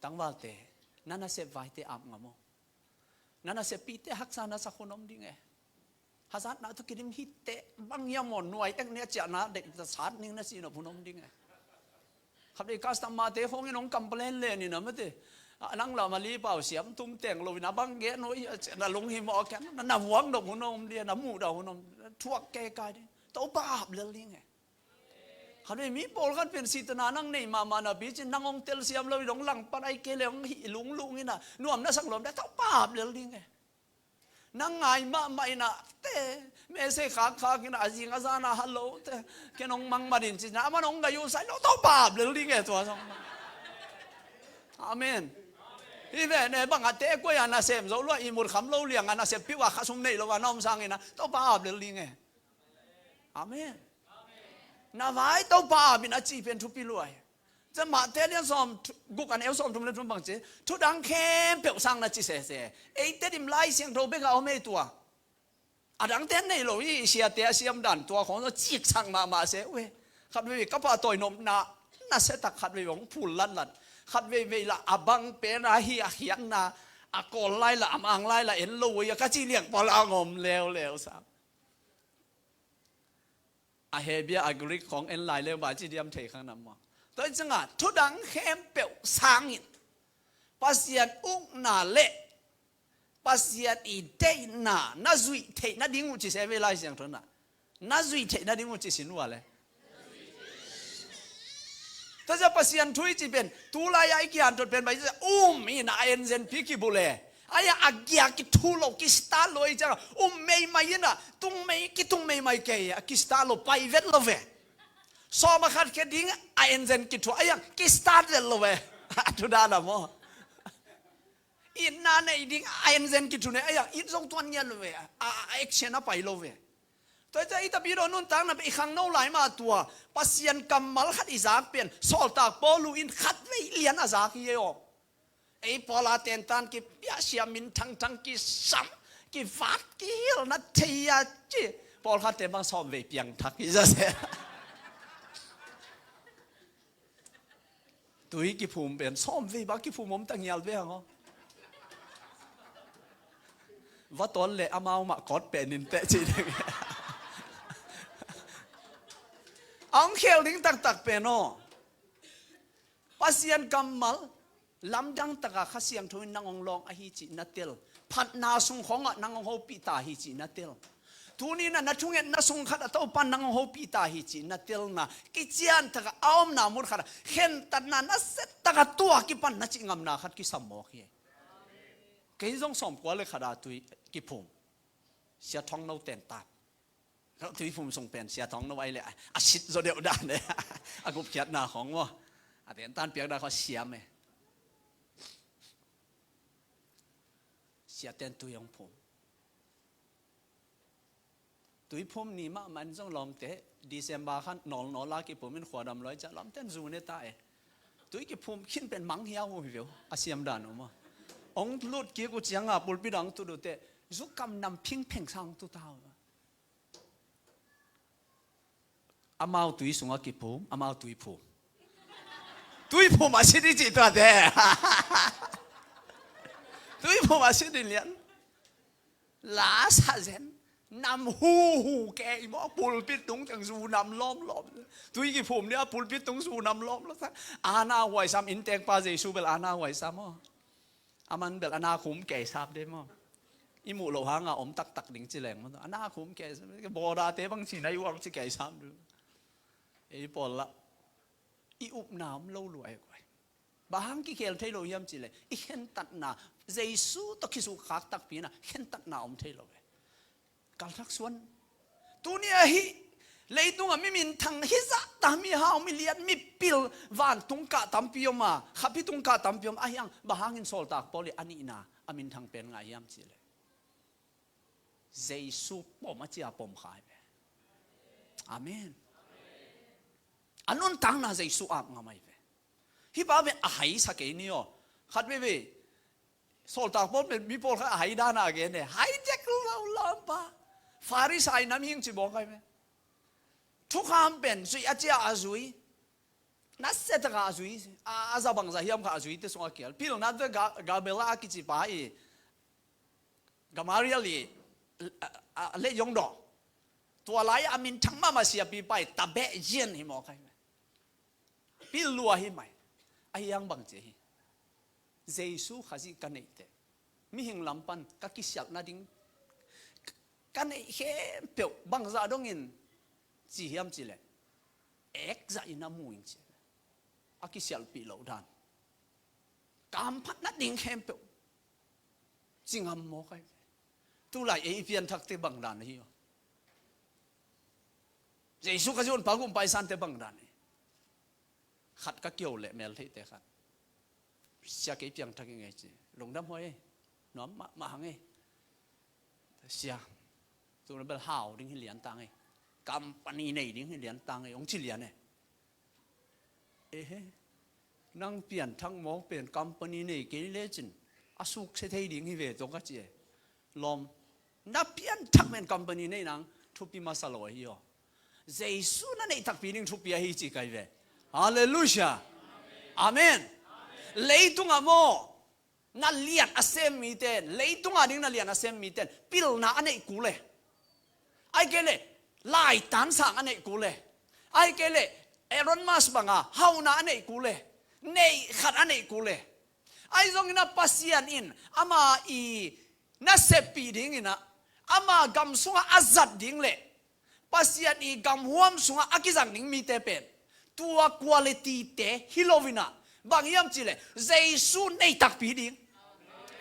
ตั้งว่าเตนั่นน่ะเสพไว้เตอาบงามนั่นน่ะเสพปีเตหักษานาสักคนอมดิ่งเอฮัสซัดน่ะทุกทีมฮิตเตบางยามอนหน่วยเอ็กเนี่ยจะน่ะเด็กจะสาดนิ่งน่ะสิน่ะพุ่นอมดิ่งเอขับได้กัสตมาเตหงยน้องกำเปลนเลยนี่นะมั้งเตนั่งเรามาลีเปล่าเสียมตุ้มเต่งเราวินาบังเกะน้อยน่ะลงหิมออกกันน่ะหวงดอกหุ่นอมเดียน่ะหมู่ดอกหุ่นอมทั่วแก่กายดิโตบาปเลยลิงเอขับได้มีโปลกันเป็นสิตนานั่งในมานะบิจินั่งองเตลเสียมเราวิดงหลังปนไอเกลียงลุงนี่น่ะนวมน่ะสังลมได้โตบาปเลยลิงเอนั่งไงมาไม่น่ะเตเมเสขากินอาจิงอาซานะฮัลโหลเตแกน้องมังมาดินจินะมันน้องก็อยู่ใส่เราต้องบาปเลยลิงเอตัวสองอาเมนอีเวเนี่ยบางอาเตก็ยังน่าเสพเราล้วนอิมุดคำเราเลี้ยงน่าเสพพิวาข้าสมเนยเราว่าน้องสังเงินะต้องบาปเลยลิงเออาเมนน่าไว้ต้องบาปเป็นอาชีพเป็นทุบปีรวยจะมาเทเลียนซ้อมกุกันเอลซ้อมทุกเรื่องทุกบางทีทุดังเข้มเปียวสังนะจิเสเสไอ้เตดิมไล่เสียงโทรเบกเอาไม่ตัวอาดังเต้นในโลกนี้เสียเตะเสียมดันตัวของเราจิกสังมาเสเว้ขัดเวก็พอต่อยนมน่าเสตักขัดเวของผู้ลัดขัดเวละอบังเป็นอาฮีอาฮีนนะอากอลไล่ละอมังไล่ละเอ็นลุยก็จีเลี้ยงพอละงมเลวสักอาเฮเบียอากริกของเอ็นไลเลวบาจีเดียมเทข้างน้ำมาตัวจังอ่ะทุดังเข้มเปียวสังอินปัสยันอุ้งนาเละปัสยันอีเดน่าน่าจุยเทน่าดิ้งอุจิเสเวลาเสียงทุนน่ะน่าจุยเทน่าดิ้งอุจิสินวัวเลยถ้าจะปัสยันทุยจีเป็นตุลายไอเกียนจดเป็นไปจะมีน่าเอ็นเซนพิกิบุเล่ไอ้อาเกียกิทุโลกิสตาโลอีจังไม่น่ะตุงไม่กิตุงไม่เกยกิสตาโลไปเวทโลเวสอบมาขัดแค่ดิ้งไอเอ็นเซนกิทัวไอ้ยังกิสตาร์เดลโลเวทุดาละมั้งอินนาในดิ้งไอเอ็นเซนกิทัวเนี่ยไอ้ยังอินทรงตัวเนี่ยโลเวเอ็กเชนไปโลเวตัวจะอิตาบิโรนุนตังนะไปอีกครั้งโน้หลายมาตัวปัสยันกัมมัลขัดอิสากเป็นสอลตากปอลูอินขัดไม่เลียนอาซากีเยอไอ้พอลาเตนตันกิเปียเสียมินทั้งกิซ้ำ กี่ฟัดกี่ฮิลนัดเทียจีพอลคัดเต็มบางซ้อมเวเปียงทักอีจะเสียตุยกี่ภูมิเป็นซ้อมเวบางกี่ภูมิผมตั้งยาวเวงอ๋อว่าตอนเละอามามากอดเป็นนินเตจีนึงอังเคลลิงตักเป็นอ๋อภาษากัมมัลลำดังตะกะข้าเสียงทุนนางองลองอหิจินัตเตลพัดนาสุงของอ่ะนางองโฮปิตาหิจินัตเตลทุนี้น่ะนัดทุ่งเอ็นนาสุงขัดตัวปันนางองโฮปิตาหิจินัตเตลนะกิจยันตะกะอ้อมนามุดขัดเห็นตันนั้นเสร็จตะกะตัวกิปันนัดจิงามนาขัดกิสมอกเย่กิจงสมกว่าเลยขัดตุยกิพุมเสียท้องเราเต็นตาแล้วตุยพุมส่งเป็นเสียท้องเราไว้เลยอาชิตโซเดียวด้านเลยอากุบเขียดนาของว่าอาเต็นตานเปียกได้เขาเสียไหมเสียเต็นตุยของผมตุยผมนี่มามันต้องลอมเตะเดือนบาขันนอนลากิผมเป็นขวดดำร้อยจะลอมเต้นจูเนต้าตุยกิผมขึ้นเป็นมังเหี่ยวหิวอาเซียมดานออกมาองลุดกี้กูเจียงอ่ะปุลปิดังตุดูเตะจุกกำนำพิงเพ่งสังตุเท้าอามาตุยสุงอากิผมอามาตุยผมตุยผมอาชีพจิตตัวเด้ตุยผมอาชีพเดียนลาซาเซนนำหูแกอีหมอปุลปิดตุงจังสูนำล้อมตุยกี่ผมเนี่ยปุลปิดตุงสูนำล้อมแล้วสักอาณาไหวซ้ำอินเตกปาเจสูเบลอาณาไหวซ้ำอ๋ออามันเบลอาณาขุมแก่ซับได้มั้งอิมุโลหังอ่ะอมตักดิ่งจีแหลงมันอาณาขุมแก่บอดาเตบังสีในวังจีแก่ซ้ำดูไอ้ปอลละอีอุบน้ำเล่ารวยกว่าบางกี่เขลเทโลยมจีเลยอีเห็นตัดหน้าเจสูตะคิสุขักตักปีน่ะเห็นตัดหน้าอมเทโลเวกัลทักส่วนตัวนี้ฮิเลยตัวไม่มีทางฮิซะตามีหาวมีเลียนมีปิลวันตุงกะตัมพิยมาขับพิตุงกะตัมพิยมอายังบางอินโซลตากพอลีอันนี้นะอามินทางเป็นไงยามจีเลยเจสูปอมจีอาปอมขายไปอาเมนอันนั้นตั้งน่ะเจสูอาบงาไม่ไปฮิบ้าเป็นอาศัยสักแค่นี้อ๋อขัดไปโซลตากพอเป็นมีพอลอาศัยด้านอะไรเนี่ยหายใจเราลำบากฟาริสัยน้ำยิงจีบอกไงไหมทุกคำเป็นสุยอาเจียอาจุยนัดเสตกอาจุยอาซาบังซาฮิมกอาจุยที่ส่งอาเกียร์พี่เรานัดเวกาเบล่ากิจิปายกามาเรียลีเล่ยงดอกตัวไหลอามินทั้งมาเสียปีไปตะเบะเย็นหิมอกไงไหมพี่ลัวหิมไหมไอ้ยังบังเจฮิเจสูข้าศึกันเองเตมีหิงลำปันกักิสักนาดิ้งกันเองเปียวบังซาดงอินจีฮิมจีเลยเอ็กซ์อินามูอินจีอากิสักปีเหล่าดันกำพัดนัดดิ้งเข็มเปียวจิงหำโมกไงตุลาเอเพียนทักเตบังดานนี่อ๋อเจสูข้าศึกพักุมไปสันเตบังดานนี่ขัดกักเกี่ยวเละเมลที่เตะขัดเสียกี่เพียงทักยังไงจีลงน้ำห้อยน้ำมาหังไงเสียตัวนั้นเป็นห่าวดิ้งให้เหรียญตังไงกัมปานีนี่ดิ้งให้เหรียญตังไงองค์ชิเหรียญเนี่ยนั่งเปลี่ยนทั้งมองเปลี่ยนกัมปานีนี่กี่เลจินอาสุกเสถียรดิ้งให้เวทตรงกันจีลมนับเปลี่ยนทั้งเป็นกัมปานีนี่นังทุบปีมาสลอยอ๋อเจสุนั่นไอ้ทักปีนึงทุบปีให้จีกันเวฮาเลลูยาอาเมนเลยตุงอะโมนั่นเลียนอาเซมมีเตนเลยตุงอะดิ้งนั่นเลียนอาเซมมีเตนปิลน่ะอันไหนกูเลยไอ้เกล่ไล่ตันสังอันไหนกูเลยไอ้เกล่เอรอนมัสบังอ่ะเฮาน่ะอันไหนกูเลยเนยขัดอันไหนกูเลยไอ้ตรงนั้นปัสยานอินอามาอีน่าเสพปีดิ้งนะอามากำสุงอาจัดดิ้งเลยปัสยานอีกำหัวมสุงอากิจังดิ้งมีเตเป็นตัวคุณภาพเตฮิโลวินะบางยามจีเลยเจสูในตักปีดิ้ง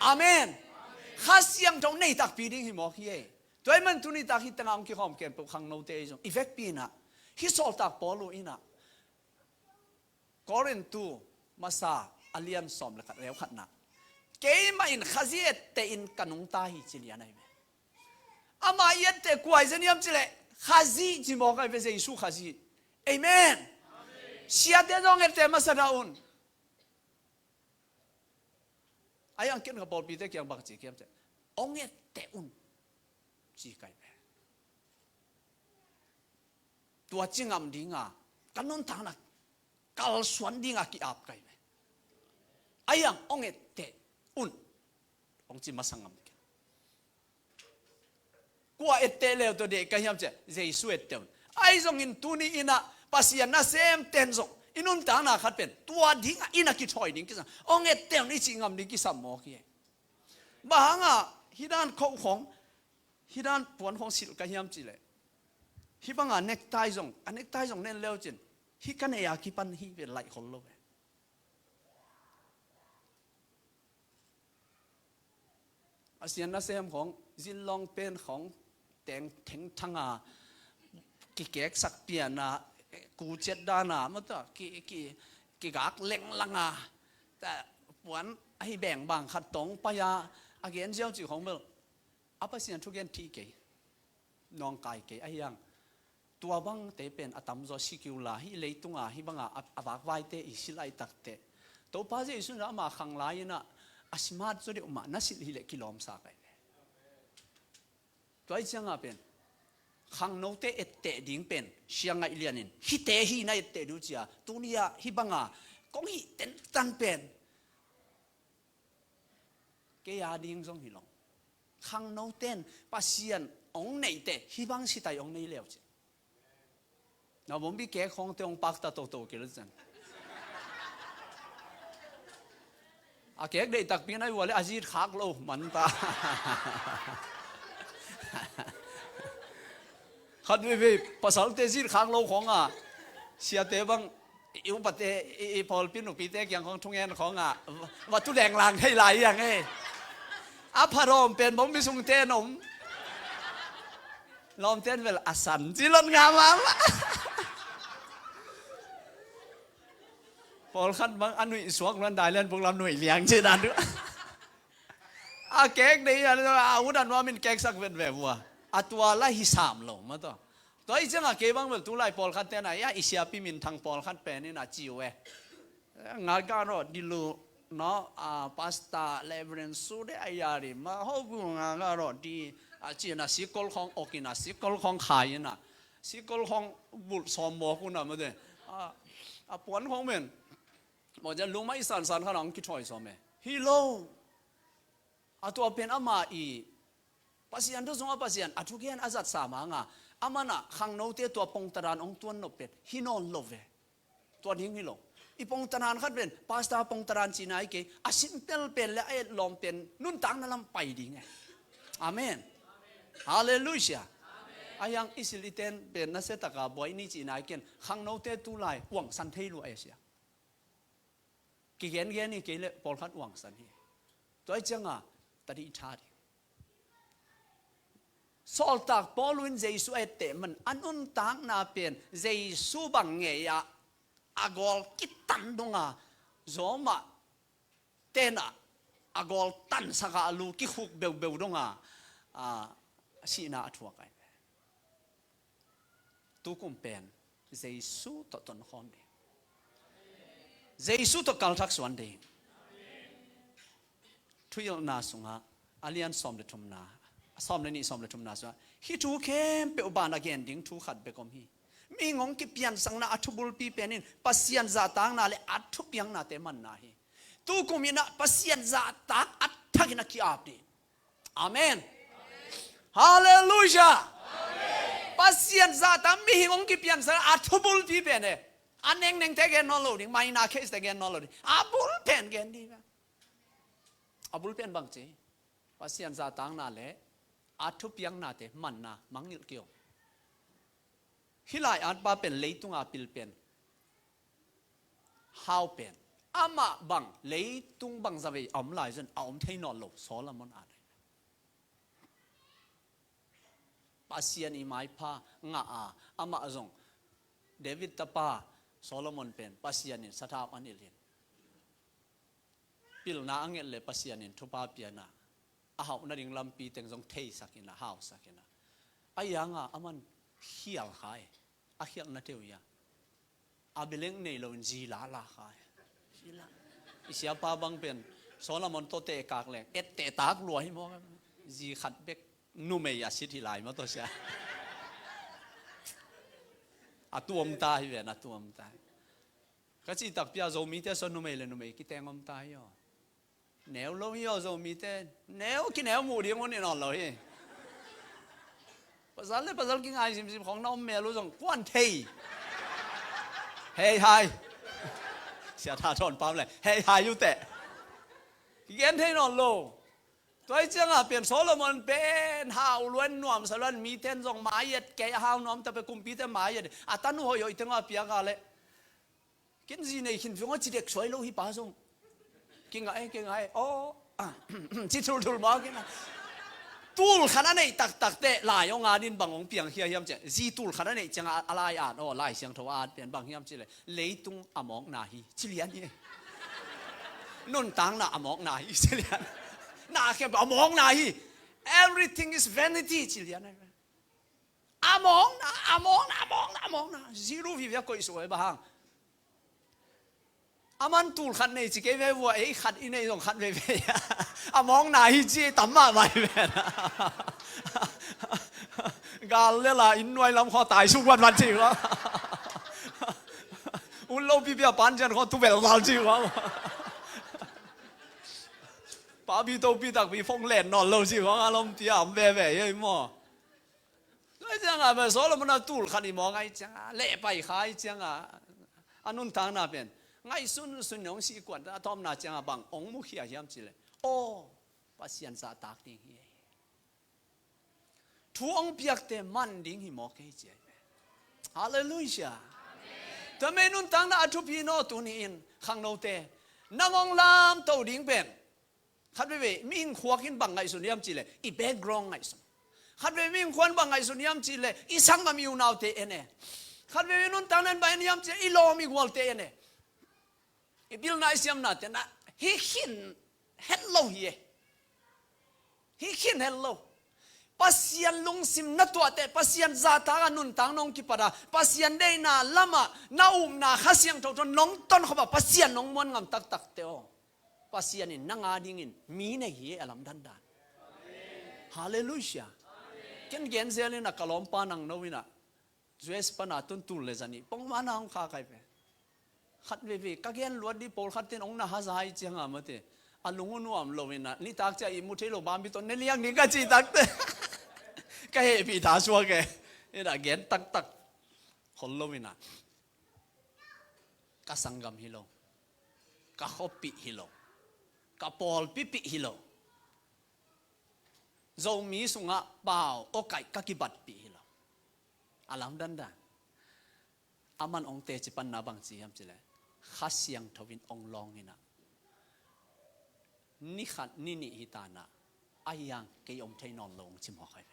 อาเมนข้าเสียงตรงในตักปีดิ้งหิมอกเย่ตัวมันตุนิตักฮิตังอังคิขอมเก็บขังโนเตจงอีเฟกปีนะฮิโซลตักปอลูอินะกอรินตูมาซาอเลียนสอมเลยขัดเร็วขัดนักเกย์มาอินข้าเสียเตอินกันุงตาฮิจิลียนายเมอามาเยเตกวายเจนี่ยามจีเลยข้าซีจิมอกไอเวเจสูข้าซีเอเมนเสียเดจงเอเตมาสดาอุนไอ้ยังเกินกับบอลปีเตกยังบักจีเกี่ยมเจองเอเตอุน จีไก่ตัวจิงามดิ้งกันนนทางนักกัลสวนดิ้งกีอาบไก่ไอ้ยังองเตอุ่นองจิมาสังงามกัวเตเลวตัวเด็กกันยังเจเจสุเตวไอ้ทรงอินตุนีอินะภาษีน่าเซมเต็นทรงอินุนทางนักขัดเป็นตัวดิ้งอินะกิถอยดิ้งกิสังองเตวนี่จิงามดิ้งกิสัมโมกี้บางฮิดานของฮิดานปวนของสิลกันยังจีเลยฮิบังเน็กไทซงเน็กไทซงเน้นเลวจินฮิกันเอยาคิปันฮิเป็นไหลคนโลกอาเซียนน่าเสียมของจินลองเป็นของแต่งถึงทั้งกิเกกสักเปียนะกูเจ็ดดานะมันตัวกิกักเล็งลังแต่ปวนไอแบ่งบางขัดตรงปยาอาเกนเจ้าจีของเมื่ออาเซียนทุกอย่างที่เกน้องกายเกไอยังตัวบังเตเป็นอาตัมโซสิกิวลาฮิเลยตุงฮิบังอาบักไวเตอิสิไลตักเตตัวป้าเจสุนรามาขังลายนะอาสมาร์ทสุดอุมานัสิลิเลกิลอมสักตัวไอ้เจ้าเป็นขังโนเตเอเตดิ้งเป็นเชียงไงเลียนินฮิเตฮินายเตดูจ้าตัวนี้ฮิบังกงฮิเต็นตันเป็นเกียดิ้งทรงฮิลองขังโนเตนปัสยันองในเตฮิบังสิตายองในเลวจ้าผมพี่แกของเตองปักตาโตกิลจันอาแกได้ตักปีนไอ้วัวเลยอาจีดขากโลมันตาขัดไปภาษาเตจีดขากโลของเสียเตบังอิวปะเตอีพอลปินุปีเตกอย่างของทุ่งแอนของวัตถุแดงลางให้ไหลอย่างไงอาพารมเป็นผมพิสุงเตนมลอมเต้นเวลาสันจิลนงามมั้งพอขั้นบางอันนุ่ยสวงนั้นได้เล่นพวกเราหน่วยเลี้ยงชื่อนั้นด้วยเก๊กนี่อาวุธอันว่ามันเก๊กสักเป็นแบบว่าตัวไล่หิสามลงมาตัวอีเจ้าเก็บบางเวลตัวไล่พอลขั้นเต้นไอ้อิเชียพิมินทางพอลขั้นเป็นนี่นะจิ๋วงานการรอดิลูเนาะพาสต้าเลเวรนซูได้ไอ้ยาริมาเขาบุงงานการรอดีจีน่ะสิกอลของโอกินะสิกอลของขายนะสิกอลของบุตรสมบอกคุณนะมาเด้ปวนของมันบอกจะลุงไม่สันขนาดคิดถอยสมัยฮีโร่ตัวเป็นอามาอีภาษาอันทุกสองภาษาอันทุกอย่างอาจัดสามางอามานะขังโนเตตัวปงตรานองตัวนกเป็ดฮีโนลเวตัวดิ้งฮีโร่อีปงตรานขัดเป็นภาษาปงตรานจีนายเกอาสิมเปลเป็นและไอ้ลมเป็นนุ่นต่างนั่นลำไปดิ้งไงอาเมนฮาเลลูยาอายังอิสลิเตนเป็นนักเศรษฐกาบอยนี่จีนายเกนขังโนเตตุไลหวังสันเทลุไอเสียกิเกนนี่เกลปอลขัดหวังสันฮีตัวไอ้จังตัดอิทาดิสอลตักปอลุนเจสุเอเตมันอันอุนตังนาเป็นเจสุบังเงียอากอลกิตันดงโจมาเตนะอากอลตันสักอาลูกิขุกเบลดงสีนาทัวกันตุกุมเป็นเจสุตตนคอนเดเจสุตกัลทักสวนเดทุยนาสุงอาเลียนสอมเลทุมนาสอมเลนี่สอมเลทุมนาสุงฮิทูเข้มเปอบานอเกนดิ้งทูขัดเบกอมฮีมีงงกิเปียนสังนาอัทุบุลปีเป็นนินปัสยันซาตังนาเลอัทุเปียงนาเตมันนาฮีตุกุมินะปัสยันซาตักอัทักินักอาบดีอาเมนฮาเลลูยาปัสยันซาตังมีงงกิเปียนสังอัทุบุลปีเป็นเนอันเองเตเกนนอลดิ้งไม่นาเคสเตเกนนอลดิ้งอาบุลเป็นเกนดีป่ะอาบุลเป็นบางทีภาษาอังกฤษต่างนั่นแหละอาทุบยังนาเตมันนามังนิลเกี่ยวฮิลายอันป้าเป็นเลยตุงอาปิลเป็นฮาวเป็นอามาบังเลยตุงบังจะไปอมลายจนอมเทนอลโลสอลมันอะไรภาษาอิมายพางาอามาจงเดวิดตาป้าโซโลมอนเป็นภาษาอินสถาบันอิลินปิลนาอังเกลเลปัสยานินทุบาเปียนาอาหาวนาดิงลำปีเต็งจงเทสักินะฮาวสักินะอายังอามันเขียลขายอาเขียลนาเทียวยาอาเบลงเนลอนจีลาลาขายจีลาอิเสียปาบังเป็นโซลามอนโตเตกากแหลงเอตเตตากลัวให้มองจีขัดเบก นูไม่อยากชิดที่ไหลมาตัวเสียอะตัวมตายเว้ยนะตัวมตายก็จีตักพิจารณามีแต่ส่วนนูไม่เลยนูไม่คิดแต่งมตายย่อแนวลงย่อจะมีแต่แนวกินแนวหมูเดียวมันนี่นอนเลยภาษาเลยภาษากินไงสิของน้องแม่รู้จักกวนเทยเฮ้ยไทยเสียท่าทอนปั๊มเลยเฮ้ยไทยอยู่แต่กินเทยนอนโลตัวจังอ่ะเปลี่ยนโซโลมอนเป็นหาวล้วนนวมสลันมีเทนส่งหมายเย็ดแกหาวนวมแต่ไปกุมปีแต่หมายเย็ดอ่ะตันหัวอยู่ถึงว่าเปียกอะไรกินจีในหินฟิวจีเด็กสวยโลหิป้าส่งกินไงอ๋อจิตทุลมากินตูลขนาดไหนตักเตะลายองอาดินบางองเปียงเฮียยำเจจีตูลขนาดไหนจังอะไรอ่านอ๋อลายเสียงทว่าเปลี่ยนบางเฮียมจีเลยเลยตุงอมองนาฮีจิเลียนนี่นุ่นตังน่ะอมองนาฮีจิเลียนน่าแค่อมองนาฮี everything is vanity จิเลียนอมองนะซีรูวิเวียก็อีสวยบ้างอามันตูลขัดในจิเกเววัวขัดอินในตรงขัดเวเวียมองไหนจีตั้มมาไว้เว้ยกาลเลยล่ะอินไว้ลำคอตายสุกวันจริงวะอุ่นโลปีเปียปันจันคอทุบเบลลาจริงวะป้าพี่โตพี่ตักพี่ฟงเล่นนอนโลจริงวะอารมณ์ที่อ่ำเว่ยัยมั่วแล้วจังอ่ะแบบโซโลมันตูลขัดอีมองไงจังอ่ะเละไปขายจังอ่ะอันนู้นทางน่ะเป็นไงสุนยงสีกวนแต่ทอมน่าจังบังองมุขยายามจิเลยโอ้ปัสยันซาตากดิ้งเฮียทุองเปียกเตมันดิ้งหิมอกเฮียเจฮาเลลูยาแต่เมนุนตังน่าทุพีโนตุนีอินขังโนเตนังองลามโตดิ้งเป็นขัดไปมีหินขวากินบังไงสุนยามจิเลยอีเบกรองไงสุนขัดไปมีหินขวานบังไงสุนยามจิเลยอีสังก็มีอยู่นาวเตเอเน่ขัดไปนุนตังนั้นไปนิยามจิอีโลมีกวลเตเอเน่บิลนายเสียมนาเตนะฮิคินเฮลโลเย่ฮิคินเฮลโลปัสยันลงซิมนัตัวเตปัสยันซาตานุนตังนองกิปะดาปัสยันได้นาลามานานาขัสยังทนน้องต้นเขาบอกปัสยันน้องมันงามตักเตอปัสยันนี่นางอาดิงินมีในเฮอลัมดันดานฮาเลลูยาเกนเกนเซลินะกลอมปานังโนวินะจวสปนาตุนตุลเลจันีปงมานังข้าใครไปขัดเวก็แค่ลวดดีโพลขัดเต็นองน่าหาใจจังอ่ะมั้งเตะอันลุงนุ่มโลวินะนี่ตักใจมุทเทโลบามบิตอนนี้เลี้ยงนี่ก็จีตักเตะก็เฮปีท้าชัวแกนี่นะเกนตักคนโลวินะก็สังกัมฮิโลก็ฮอปปี้ฮิโลก็พอลปิฮิโลโจมีสุงะเปล่าโอไก่ก็กิบัดปีฮิโลอาลัมดันดาอามันองเตจิปันนาบังจียมจิเลข้าเสียงทวินองลองนี่นะนี่ขัดนี่ฮิตานะอายังเกยอมเทนอนลงชิมหัวใครไป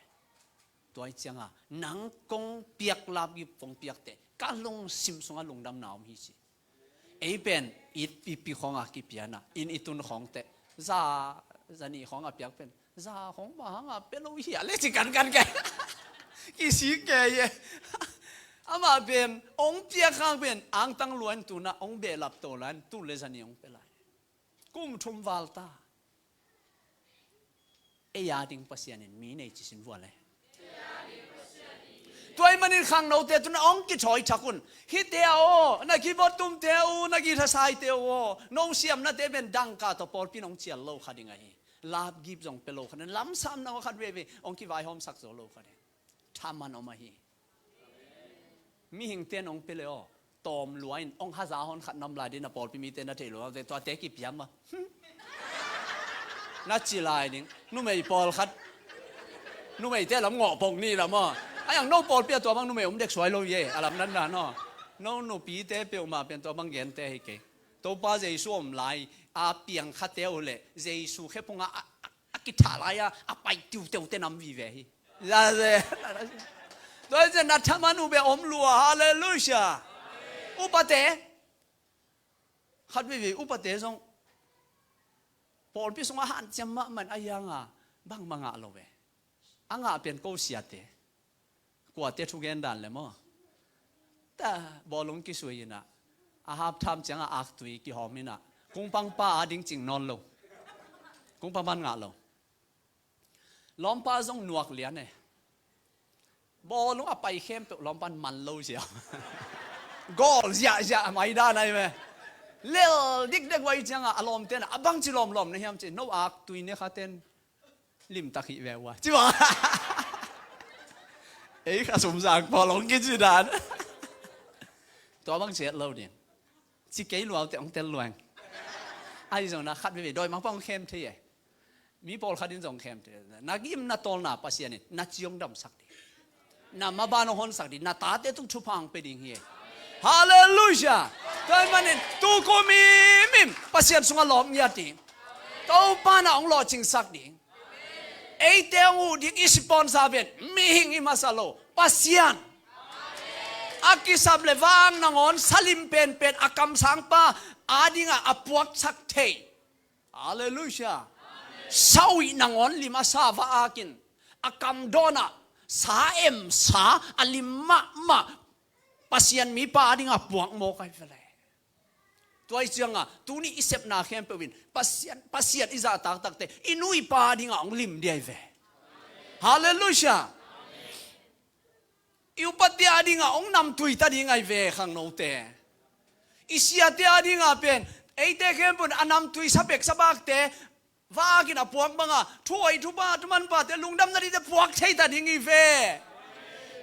ตัวจังอ่ะนังกงเปียกลาบกิฟงเปียกเตะกาลงซิมสงะลงดำหนาวมิจิเอเป็นอิดปีของอากิเปียนะอินอิตุนของเตะซานี่ของอาเปียกเป็นซาของบางอาเป็นลูกเหี้ยเล่จิกันแกกี่สีแกเย่อามาเป็นองเปียข้างเป็นอังตังล้วนตุนะองเบลับโตลันตุเลสันีองเปลายกุมทุมวัลตาเอียดิงปัสยานินมีในจิสินวัวเลยตัวมันนี่ข้างโนเตตุนะองกิจอยชักุนฮิตเตอนักกีบอตุมเตอนักกีทัศายเตอน้องเสียมนัดเตเป็นดังกาตปอลพี่น้องเชียร์โลขัดยังไงลาบกิบจงเปโลขัดนั้นล้ำซ้ำนะว่าขัดเวองกิไวหอมสักโซโลขัดทำมันออกมาฮีมีหิงเตียนองเปเลอตอมลวยองฮาซาฮอนขัดน้ำลายดินะปอลพี่มีเตียนนัดเทโลแต่ตัวเตกิบยามะนัดจีลายนิ่งนุ่มไอปอลขัดนุ่มไอเตลำงอปงนี่ละมั้งไอ้อย่างโนปอลเปียตัวบางนุ่มไอผมเด็กสวยโลเย่อะไรนั้นน่ะเนาะโนปีเตเปียวมาเป็นตัวบางเย็นเตให้เกตัวป้าเจสูอมไลอาเปียงขัดเตอเลยเจสูแค่พงอากิถาลายอาไปติวเตวเตนำวิเวฮีลาเซโดยจะนัดทำมันอุเบอมลัวฮาเลลูยาอุปเตขัดวิอุปเตส่งพอพี่ส่งอาหารจำมันอายังอ่ะบางมังอ่ะโลเวอ่างอ่ะเป็นกูเสียเตกว่าเตทุกเงินดันเลยมั้งแต่บอลลงกี่สวยนะอาหารทำจังอ่ะอักตุยกี่หอมินะกุ้งปังป้าดิ่งจริงนอนลงกุ้งปังมันงะลง ล้อมป้าส่งหนวกเหรียญเนี่ยบอลลุงไปเข้มล้อมปันมันโลเสียวกอลอย่าไม่ได้ไหมเลี้ยวดิกเด็กไว้จังอ่ะอารมณ์เต้นอ่ะบังจิลมเนี่ยฮัมจีโนอักตุยเนี่ยเขาเต้นลิมตะกี้แวววะจิ๋วเอ้ยข้าสมศักดิ์พอลงกินจุดนั้นตัวบังเสียเราเนี่ยสิเกย์ลัวแต่องเต้นลวงไอ้ส่วนน่ะขัดไปโดยมันป้องเข้มที่มีบอลขัดดินส่งเข้มที่นักยิมนัดตอลน่ะปัสยานี่นัดจิยงดำสักดีน่ะมาบ้านหอนสักดีน่ะตาเต้ตุ้งชุพังไปดิ่งเฮียฮาเลลูยาตัวมันนี่ตูกูมิมปัสยานสุงหลอมยาติตัวป้าน่ะองหล่อจริงสักดีไอ้เต้งูดิ่งอิสปอนซาเบนมีหิงอิมาซาโลปัสยานอากิสับเลวางนางอนสลิมเป็นอากำสังปาอาดิงอาปวกสักเทฮาเลลูยาสาวินางอนลิมาซาวาอากินอากำโดนะสาสาอลิมะปัสยันมีปาดิงอาปวกโมกไอเฟลตัวไอ้จังอ่ะตัวนี้อิเซปนาเข้มเปวินปัสยันอิจาตักเตอินุยปาดิงอาองลิมเดียเวฮาเลลูยาอิวปัตยาดิงอาองนำตุยตาดิงไอเวขังโนเตอิสยาเตียดิงอาเป็นไอเตเข้มปุ่นอนำตุยสเปกสบักเตว่ากินอาพวกบังอ่ะถ้วยทุบ้าทุมันป่าแต่ลุงดำนาดีแต่พวกใช่ตาดิงไอเว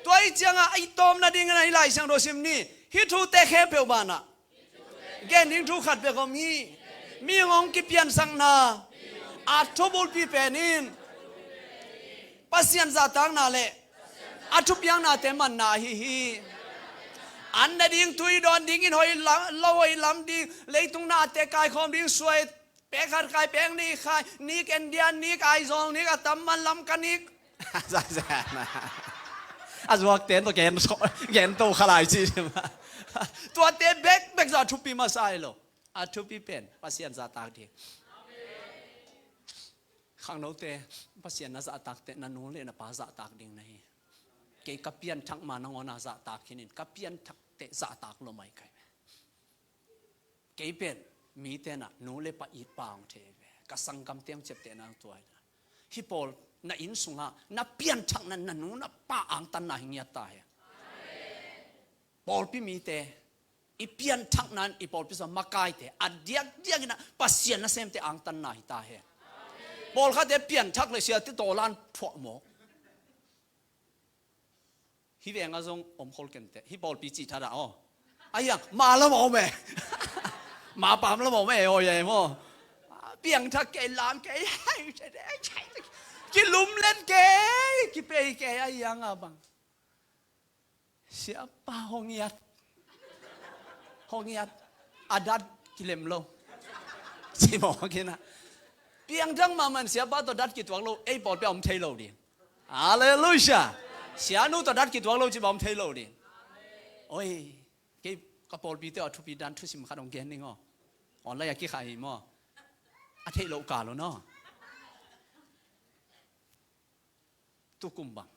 ตัวไอ้จังอ่ะไอตอมนาดิงไอไลสังโดซิมนี่ฮิทูเตเข้มเปลบานะแกนิ่งทุกขัดเปก็มีงงกิเปียนสังนาอาทุบุลปีเป็นอินปัสยันซาตังนาเลอาทุบยังนาเตมันนาฮีอันนั้นดิ้งตุยดอนดิ้งอินหอยลอยลำดิ้งเลยตุงนาเตกายคอมดิ้งสวยเปะขัดกายเปงนี่ใครนี่เอ็นเดียนนี่ไอซองนี่ก็ตำมันลำกันนี่ใช่นะอาจว่าเต้นตัวแกนโตขลายจีมาตัวเต้เบกจะทุบปีมาใส่โลอาทุบปีเป็นปัสยันซาตักดีข้างโน้ตเต้ปัสยันน่าจะตักเต้นันนู้นเลยนะป้าจะตักดิ้งไหนเกย์กับเปียนทักมานงอนาจะตักขี้นินกับเปียนทักเตะจะตักลงไม่ใครเกย์เป็นมีเต้น่ะนู้นเลยปะอีปางเทเวกับสังกัมเตียงเจ็บเตะนางตัวฮิปโปลน่ะอินสุงะน่ะเปียนทักนั้นนู้นน่ะป้าอังตันน่ะหิ้งยาตายปอลพี่มีเตะอีเปียนทักนั้นอีปอลพี่สมักไก่เตะอัดเดียกนะปัสยันน่ะเซมเตะอังตันน่ะหิตาเฮปอลเขาเตะเปียนทักเลยเสียที่โตลานพวกหมอฮิเวงอาจงอมโคลกันเตะฮิบอลปีจีท่าดาอ๋อไอ้ยังมาแล้วมั้งแม่มาปั๊มแล้วมั้งแม่โอ้ยมั้งเปียงทักเกลานเกให้ใช่กินลุมเล่นเกกิเปย์เกไอ้ยังอ่ะบังเสียป้าห้องยัดอาดัดกิเลมโลสิบอกกินนะเปียงทั้งมามันเสียป้าตัวดัดกิตัวโลไอ้บอลไปอมเทโลดิฮาเลลูยาเสียนู้ตัวดัดกิตัวเราจีบอมเทโลดิโอ้ยเก็บกระเป๋าปีเตอร์ทุบปีดันทุสิมขัดองเกนนี่งออนไลน์อยากกี่ขายมั้งอาเทโลกาโลเนาะตุกุมบัง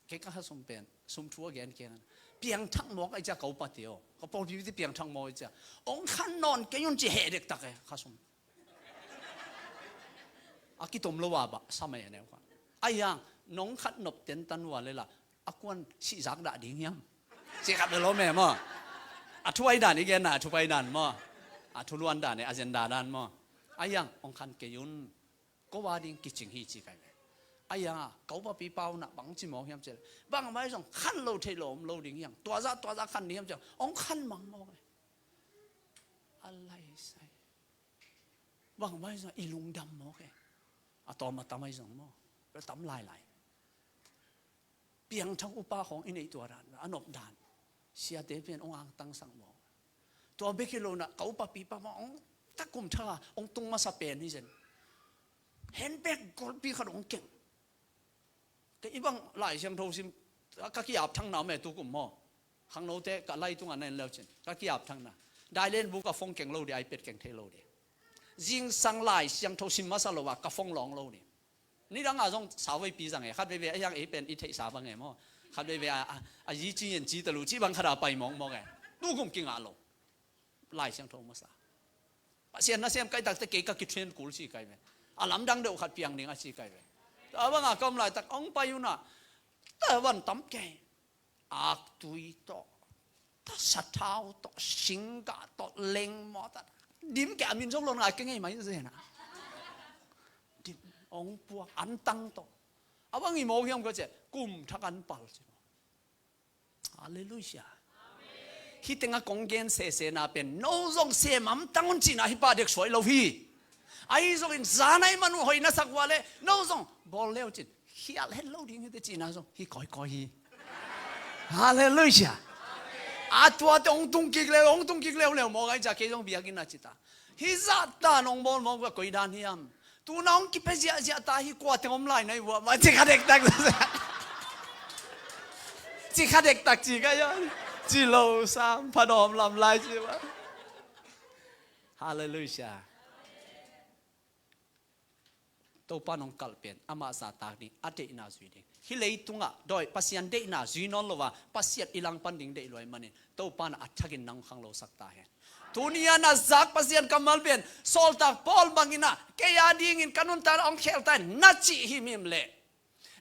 เก็บข้าสมเป็นสมทัวเกนเกนเปียงทั้งหมอกไอ้เจ้าเขาปะเดียวกระเป๋าปีที่เปียงทั้งหมอกไอ้เจ้าองขันนอนเกยุนจีเหเด็กตักข้าสมอากิตมโลวาบะสมัยเนี่ยว่าไอ้ยังน้องขัดนบเต็นตันว่าเลยล่ะอาควรสิจักด่าดิ้งยังสิขัดเลยล้อแม่มั้งอาทุไอด่านนี่แกน่ะทุไอด่านมั้งอาทุลวนด่านเนี่ยอาเจนดาด่านมั้งไอ้ยังองคันเกยุนก็ว่าดิ้งกิจงฮีจีกันไอ้ยังเขาบอกปีเป้าน่ะบังจิมองยังเจอบางไม่ส่งขันโลเทโลมโลดิ้งยังตัวจะขันนี้ยังเจอองขันมังมองอะไรใส่บางไม่ส่งอีลุงดำมองอาตอมาตำไม่ส่งมั้งแล้วตำลายเปียงทั้งอุปาของอินไอตัวด่านอนบด่านเสียเตเป็นองค์อังตั้งสังหมอตัวเบกิโลน่ะเขาปะปีปะมองตะกุมท่าองตุงมาสเปนนี่เจนเห็นเบกกอลปีขนมเก่งก็อีบังหลายเชียงโทซิมก็ขี้อับทั้งหนาวแม่ตุกุมหม้อข้างโน้ตเตะก็ไล่ตุงอันนั้นแล้วเจนก็ขี้อับทั้งน่ะได้เล่นบุกกับฟงเก่งโลดีไอเป็ดเก่งเทโลดียิงสังหลายเชียงโทซิมมาสโลวะกับฟงหลงโลดีนี่ดังอาจงสาวไปปีสังเกตขัดไปเวียยังเอเป็นอิทธิสาวบังเงมั้งขัดไปเวียยี่จีนจีตลูจีบังขดาไปมองไงตู้กุมกิงอาโลไล่เสียงโทมาสาเสียนน่ะเสียมใกล้ตักตะเกยก็กิดเทรนกูลชีไกลเว้อาลำดังเดียวขัดเปียงหนึ่งอาชีไกลเว้ abang akam lai tak ong payuna ta wan tam ke ak tui to ta sathau to singa to leng mo ta dim ke amin jong lon ngai ke ngai mai je na dim ong pu an tang to abang i mo hiam ko che kum thak an pal che hallelujah hi tenga konggen se na pen no zong se mam tangon china hi pa dek soi lo hi ai zong in zanai manu hoina sakwale no zong bol leo chin hial hello ding hi te china zong hi koi hi hallelujah atwa te ong tung kik le mo gai ja ke jong biakin na chita hi za ta nong bol mo ko koi dan hiam tu nong ki pe ja ta hi kwa te om lai nai wa ma chi kha dek tak chi kha dek tak chi ga yo chi lo sam pha dom lam lai chi wa hallelujah to pa nong kal pen ama sa tak ni ate na zui ding hi lei tunga doi pasian de na zui non lo wa pasiat ilang panding de loi manin to pa na athakin nang khang lo sakta he tunia na zak pasian kamal ben sol tak pol bangina ke ya ding in kanun tar ong khel tan na chi hi mim le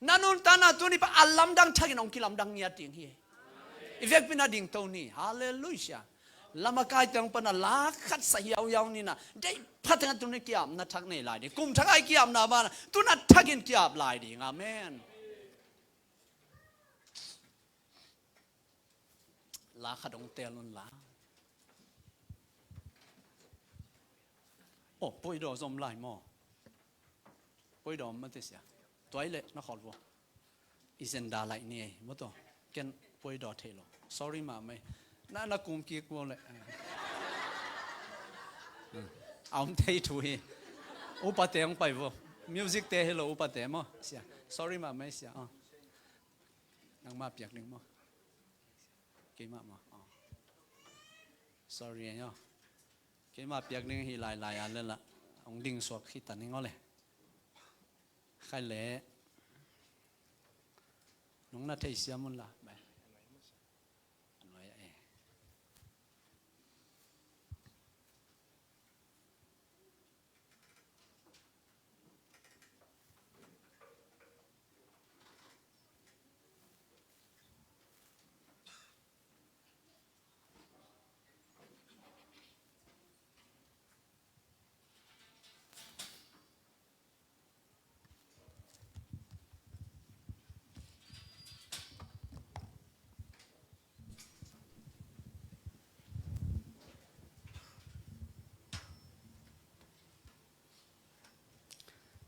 nanun tana tuni pa alam dang thakin ong kilam dang nia ting hi effect pina ding to ni hallelujah lama kai tang pana la khat sa yaw ni na dei phatang tu ni kiam na thak nei lai ni kum thak ai kiam na ba tu na thakin kiap lai ding amen la khadong telun la oh poi do zom lai mo poi do ma te sia toilet na khol bo isen da lai ni mo to ken poi do thelo sorry ma mai na kum ki ko le ông thấy thui upa te ông pai vô music te hello upa te mo sia sorry ma mai sia nang ma piak ning mo ke ma sorry nyo ke ma piak ning hi lai an le la ông ding sok khi tan ning ole khai le nong na thei sia mun la bai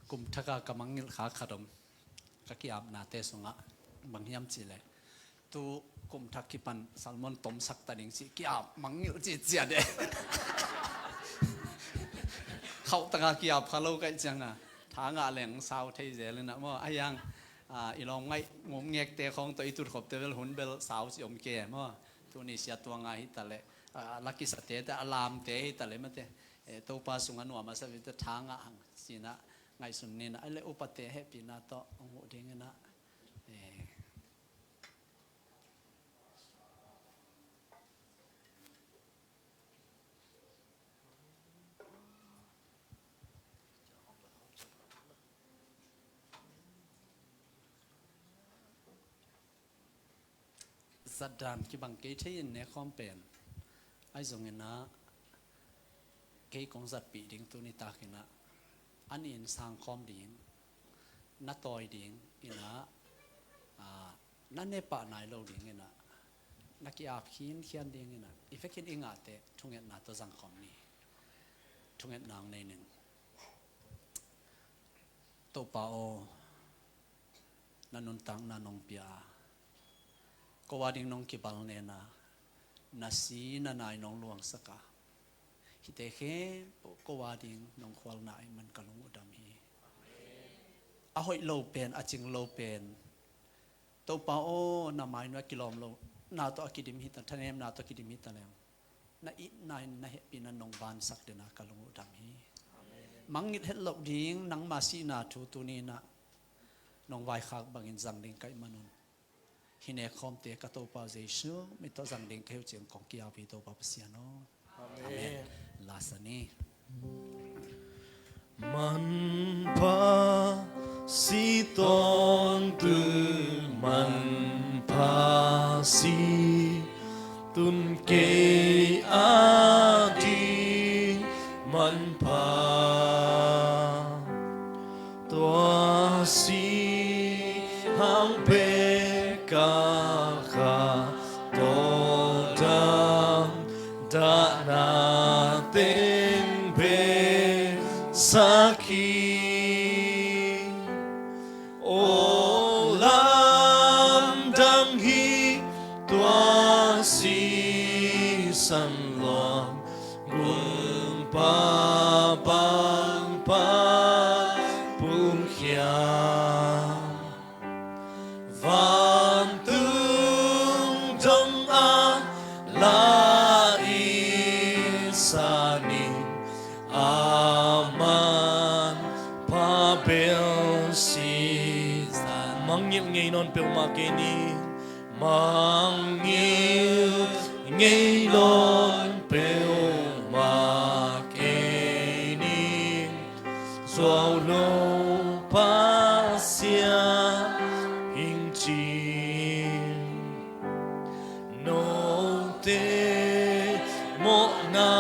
kum thaka kamangil kha khadom kakiam na te sunga bangyam chile tu kum thakipan salmon tom sak taning si kiam mangil chi chia de khau taka kiap khalo kai changa thanga leng sau thei zel na mo ayang ilong ngai ngom ngek te khong to itur khop te bel hun bel sau si om ke mo tu ni sia tu nga hi tale laki sa te ta alam te hi tale mate to pa sunga no ma sa vi ta thanga hang sina ngai sun ni na ale upate happy na to ngu ding na sadan ki bang ke thein ne khom pen ai zong na ke kong zat pi ding tu ni ta kina an in sang khom ding na toy ding ina na ne pa nai lo ding ina na ki ap khin khian ding ina effect in inga te thunget na to jang khom ni thunget nang nei ning to pa o nanun tang na nong pia ko wading nong ki bal ne na si na nai nong luang saka hite khe ko wading nong khwal nai man kalung udam hi a hoi lo pen a ching lo pen to pa o na mai no kilom lo na to akidim hi ta thanem na to kidim hi ta lem na i nai na he pin nong ban sak de na kalung udam hi mangit het lo ding nang ma si na thu tu ni na nong vai khak bangin jang ding kai manun hine khom te ka to pa jesu mi to jang ding kheu cheng kong kia pi to pa pasiano amen lasani man pa si tôn tư man pa si tun ke a di man pa tua si hang pe ka kha to dam da na ten pe saki o lam dang hi tua si san long gung pa bang pa pung khia van tung dong a la i sa ni aman pa bel si mang ngil ngei non pel ma ke ni mang ngil ngei non pel ma ke ni so lo pa sia hình chin no te mo na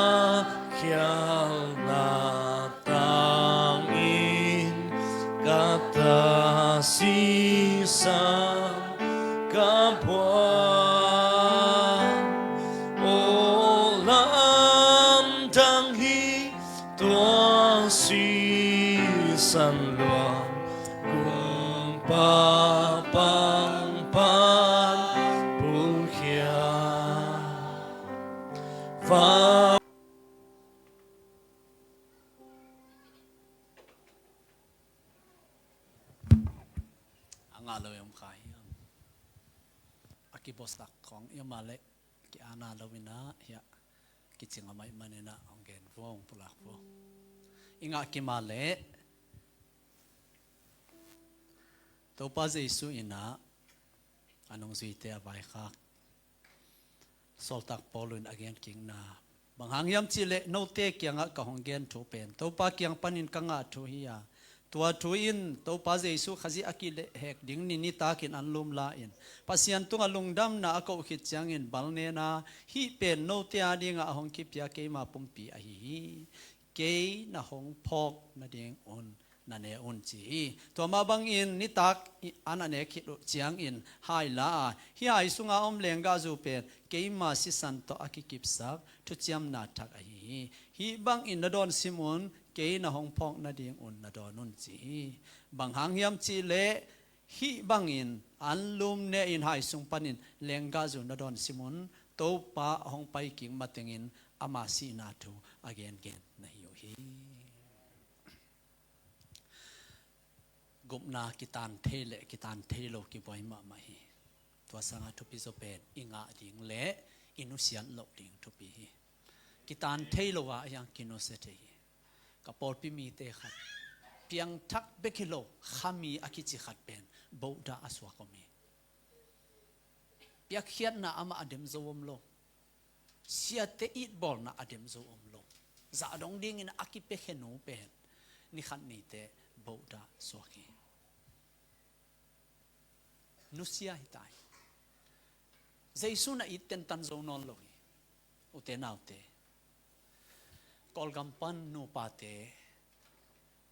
khial na tang in kata si sa ka bua o lam dang hi tua si san luang gung pa bang pan bu khia va ang alo yung kai aki bostak kong yung male ki ana lawina ya ki chinga mai manena ang gen vong pulak po inga ki male to pa Jesu ina anong suite abai khak soltak polun again king na banghang chile no te kyanga ka honggen thu pen to pa kyang panin kanga thu hiya tua thuin to pa Jesu khazi akile hek ding ni ni takin anlum la in pasian tunga lungdam na ako khit changin balne na hi pen no te adinga hong ki pya ke ma pumpi a hi ke na hong phok na ding on na ne un chi to ma bang in ni tak an ane khit chiang in hai la hi ai sunga om lenga zu pen ke ma si san to akikip sak thu chiam na thak a hi bang in na don simon ke na hong phok na ding un na don un chi bang hang yam chi le hi bang in an lum ne in hai sung panin lenga zu na don simon to pa hong pai king matengin ama si na thu again gen na hi gupna kitan thele ki boy ma ma hi to sanga thu pi zo pen inga ding le inusian lo ding thu pi hi kitan thelo wa yang kino se te hi kapol pi mi te khat piang thak bekilo khami akichi khat pen boda aswa ko mi piak khiat na ama adem zowom lo sia te it bol na adem zowom lo za dong ding in akipe khenu pen ni khat ni te boda soki nusia hitai Jesu na iten tan zo non lo ute naute kol gampan no pate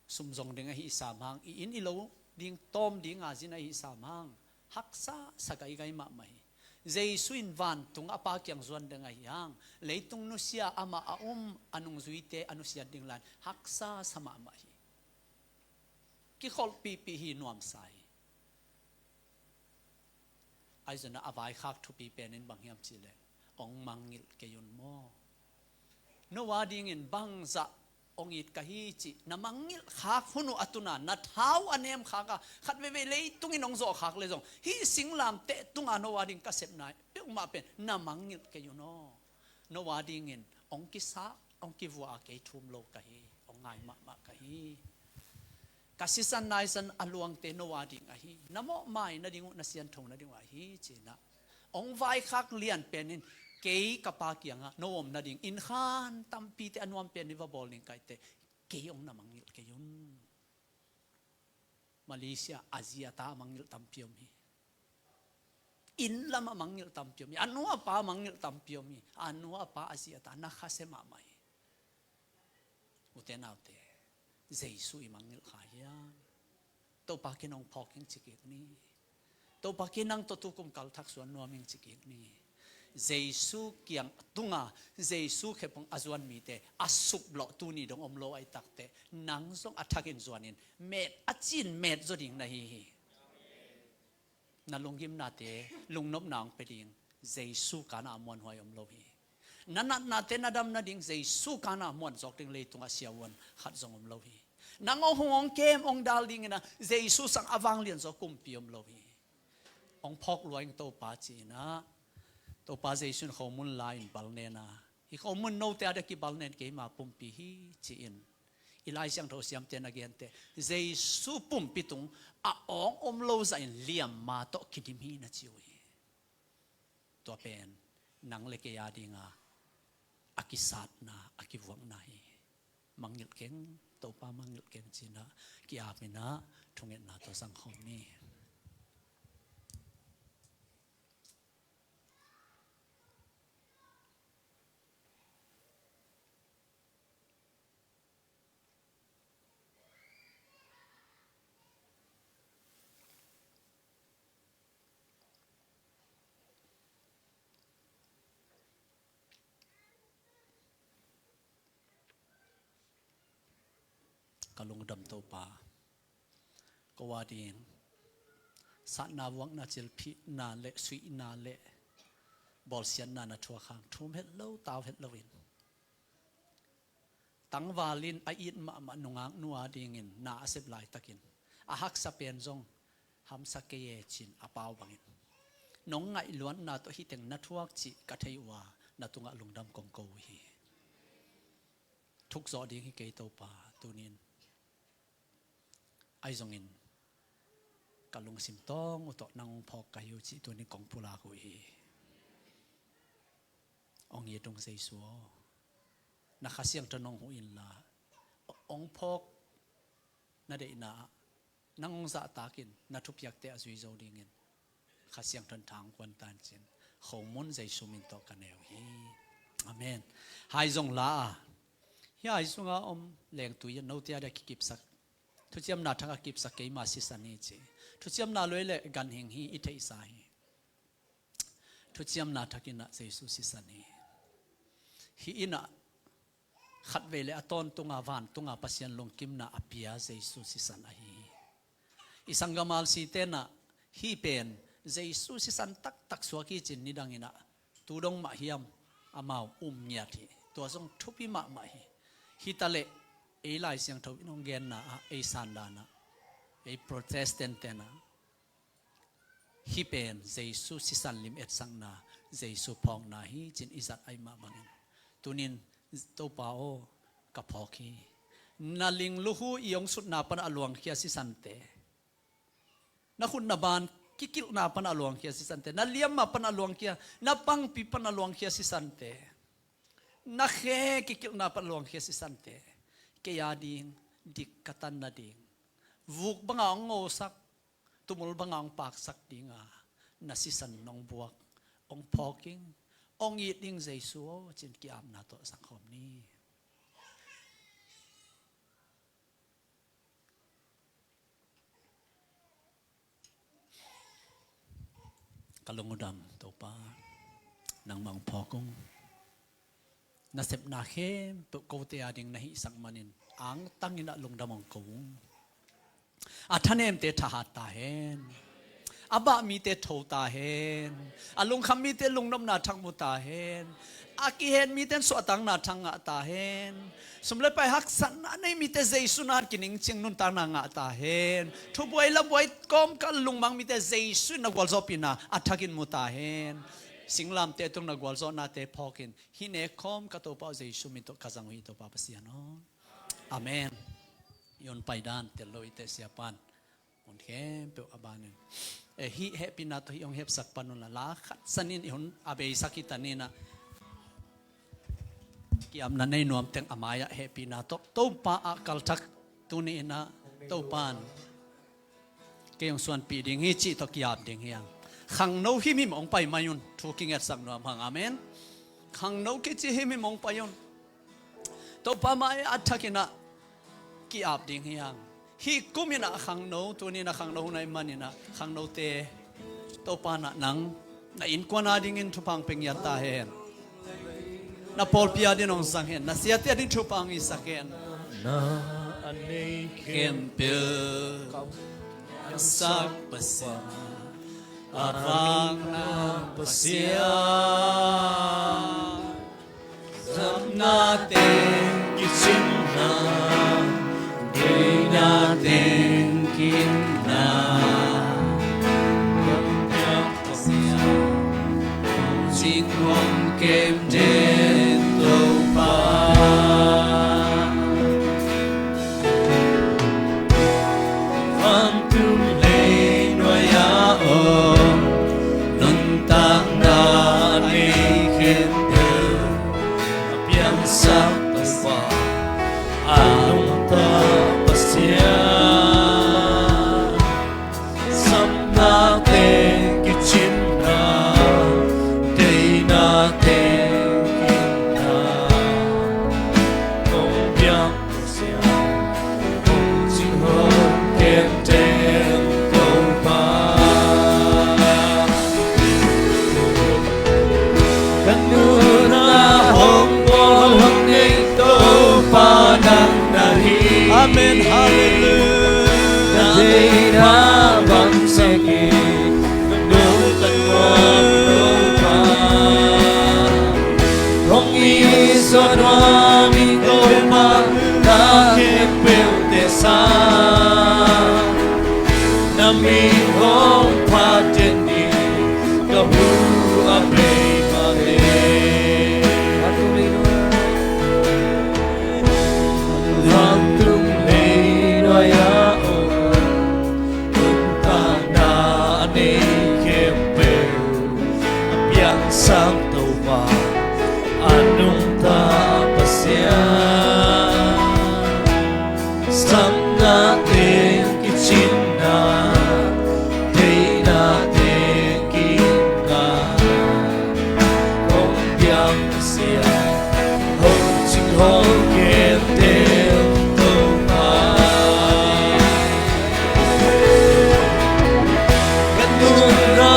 sumjong ding hi samang in ilo ding tom ding a jin hi samang haksa sagai gai ma mai Jesu in van tung apa kyang zuan ding ai yang leitung nusia ama anung zuite anusia ding lan haksa sama mai ki khol pi hi nuam sai ai zana avai khak thu pi pen in bangyam chile ong mangil ke yun mo no wading in bangza ong it kahi chi na mangil khak hunu atuna na thau anem khaka khat ve le tung in ong zo khak le jong hi singlam te tung ano wading ka sep nai pe ma pen na mangil ke yun no wading in ong ki sa ong ki wa ke thum lo kahi ong ngai ma kahi kasisan naisan aluang te no wading ahi namo mai na dingu na sian thong na dingu ahi china ong vai khak lian penin ke kapa kianga no om na ding in khan tampi te anwam pen ni va bowling kai te ke ong na mangil ke yun มาเลเซียอาเซียตามังยิลตัมเปียวมีอินลามังยิลตัมเปียวมีอันนัวป้ามังยิลตัมเปียวมีอันนัวป้าอาเซียตานักข้าเสมาไม่อุเทนเอาเตเจสุยมังยิลขายาตัวป้ากินองพอกยังจิกนี่ตัวป้ากินนังตัวตุกุมกัลทักส่วนนัวมิงจิกนี่เจสุเกียงตุงาเจสุแค่พงอาจวนมีเตอสุบหลอตูนี่ดงอมโลไอตักเตนังส่งอัฐกินส่วนนินเม็ดอจินเม็ดจดิ่งนะฮีนั่นลงยิมนาเตลุงนบนางไปดิ่งเจสุกานามวนหอยอมโลฮีนั่นนาเตนาดำนาดิ่งเจสุกานามวนจอกดิ่งเลยตุงอาเซียวันขัดจงอมโลฮีนังองหงเกมองดาลดิ่งนะเจสุสังอวังเลียนจอกุมปีอมโลฮีองพอกรวยโตปาจีนะตัวป้าเจสุนเขามุนลายบาลเนนะอีเขามุนโนเตอเด็กบาลเนนเกี่ยมาปุ่มปีฮีจีนอีไลเสียงเขาเสียมเตนเกียนเตเจสุปุ่มปีตุงอาองอมโลใจเลียมมาโตคิดิมีนะจิวตัวเป็นนังเล็กยาดิงาอากิสัตนะอากิวังนาฮีมังยิลเก่งตัวป้ามังยิลเก่งจีนะกิอาบินะทุงเงินนาตัวสังคมนี้กลงดำโตปาก็ว่าดีนสัตนาวังนาจิลพินาเละสุยนาเละบอลเสียนนานาทัวขังทุ่มเห็ดเล่าตาวเห็ดเล่าวินตั้งวาลินไออินมาหนุงนัวดีงินนาเสบลายตะกินอาฮักสเปียนจงหำสักเกยจินอาเปาบังอินน้องไงล้วนนาตัวฮิตเต็งนัทวักจิกัทเทวานาตุงะลุงดำกงโกฮีทุกจอดีฮิเกยโตปาตัวนินไอจงอินกะลุงสิมต้องอุตนางพอกายจิตัวนี้กองพุลากุยองเยตงเซซัวนักขสียงตนองหูอินลาองพอกนาเดน่านังองซาตากินนัทุบยักเตอจุยโจดิงินขสียงตนทางควันตันจินเขามุนใจสุมินตอกันเอวฮีอาเมนไฮจงลาเฮียไฮจงอาอมแรงตุยนเอาเตียได้กิบสักทุกยามนาทักกิบสักเกยมาสิสันนี่จีทุกยามนาลอยเละกันหิงฮีอิเทอิสายทุกยามนาทักินะเจสุสิสันนี่ฮีอินะขัดเวลาตอนตุงาวานตุงาปัสยันลงกิมนาอภิยาเจสุสิสันอาฮีอิสังกามัลสิเตนะฮีเป็นเจสุสิสันตักสวากิจินนิดังอินะตูดงมาฮิยมอามาวเนียทีตัวทรงทุบิมาฮิตาเลเอไลเสียงทวินองเกนนะเอซันดานะเอโปรเตสแตนต์นะฮิเป็นเจสุสิสันลิมเอ็ดสังนาเจสุพองนาฮิจินอิสัตไอมาบังอินตุนินตัวเปากับพอกีนาลิงลูหูยองสุดนาปนอลวงเคียสิสันเตนักคุณนาบานกิกิลนาปนอลวงเคียสิสันเตนาเลียมมาปนอลวงเคียนาปังปีปนอลวงเคียสิสันเตนาเขกิกิลนาปนอลวงเคียสิสันเตเกียดิงดิกกตันนาดิงวุกบังอังโง่สักตุมุลบังอังปากสักดิงนาสิสันนองบวกองพอกิงองยีดิงใจสัวจินกิอามนาโตสังคมนี้กะลงอุดมตัวป้านางมังพอกงนาเสพนาเข้มตัวโกเตียดิงนาฮิสังมันินอังตั้งอินะลงดำมังกงอาท่านเอ็มเตทหาตาเห็นอาบะมีเตโทตาเห็นอาลุงคำมีเตลุงน้ำนาทังมุตาเห็นอากิเห็นมีเตสวตังนาทังตาเห็นสมเลไปหักสันในมีเตเจสุนากินิงจิงนุนตานางตาเห็นทุบวยละบวยกอมกันลุงมังมีเตเจสุนกวลซอปินาอัฐกินมุตาเห็นสิงลามเตตุงนกวลซอนาเตพอกินฮินเอคอมกะโตปาเจสุมิโตกะจังวิโตปาปะเสียนออาเมนยนไปด้านเตลอยเตเสียปันคนเข้มเปียวอบานึงฮิเฮปินาโตฮิองเฮปสักปันนุนละขัดสนินอิฮุนอาเบยสักิตันนี่นะกิอำนันในนวมเต็งอามายะเฮปินาโตโตปาอักลทักตุนีนะโตปาน cái ông xuân pi ding hi chi to kiap ding hiang khang no hi mi mong pai mayun thu king at sang nuam hang amen khang no ke chi hi mi mong payun to pa mai athakina kiap ding hiang hi kumina khang no tu ni na khang no nai manina khang no te to pa na nang na in kwana ding in thupang peng ya ta hen na pol pia din ong sang hen na sia te din thupang i saken na anei kem pil sak pasia avang na pasia zam na te kisim na de na ten kin na pasia jing hong kem den to pa Văn tum lê noa ya o nun tang na ni khen từ biang sa ta fa anong ta pasya sam na te kichin na day na te kin na kong biang pasya kong jing ho kem ten kong pa kanuna hong bol hong nei to pa nang nahi Amen hallelujah day na bang seki no tan mo pa hong i son wa mi ko ma na ke pel te sa na mi hong pa ten ni ka hu a pe ma de Văn tum lê noa ya o Tum ta na ne kem pel Biang sang tau ba Anong ta pasya Sam na ten kichin na Day na ten kin na Kong biang pasya Hong ching hong kem ten tau ba Kanuna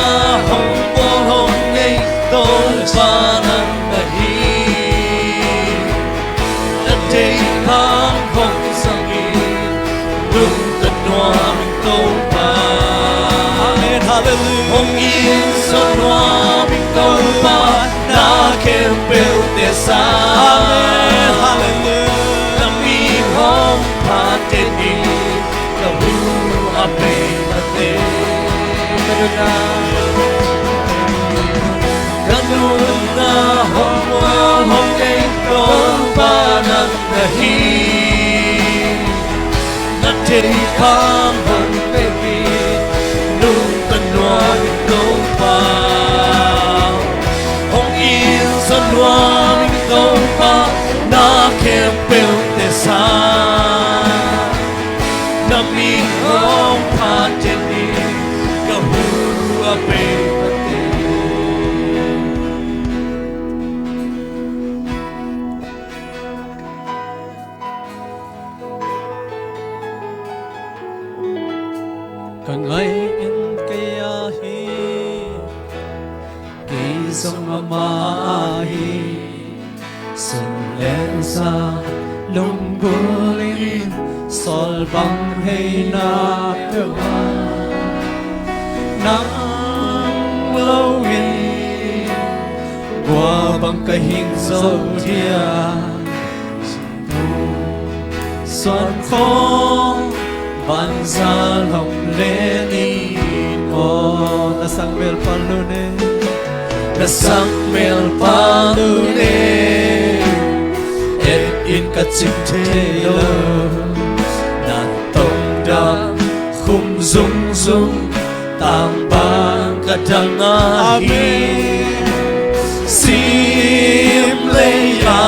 hong po hong ngay tong pa nang nahi Na day hang hong sang in Nung tan noa mình tong pa Amen hallelujah Hong in son noa mình tong pa Na kem pel te sa Amen hallelujah Na mi hong pa te ni Ka hu a pe ma te Kanuna hong wal hong ei tong pa nang nahi Na te kam hong pe pi Nung tan noa mi tong pa Hong in son noa mi tong pa Na kem pel te sa Na mi hong pa te ni Ka hu a pe ma te Kan ngay in kaya hi Kisong mamahi Sun len sa lunggulin Sol bang hay na ewa Nang lawin Qua bang kahing dâu thia Xuân khô Ban sa lòng lên in o na sang mel palune Na sang mel palune Et in ka chim te lo Na tong dam khum dung dung Tang bang ka dang a hi Sim le ya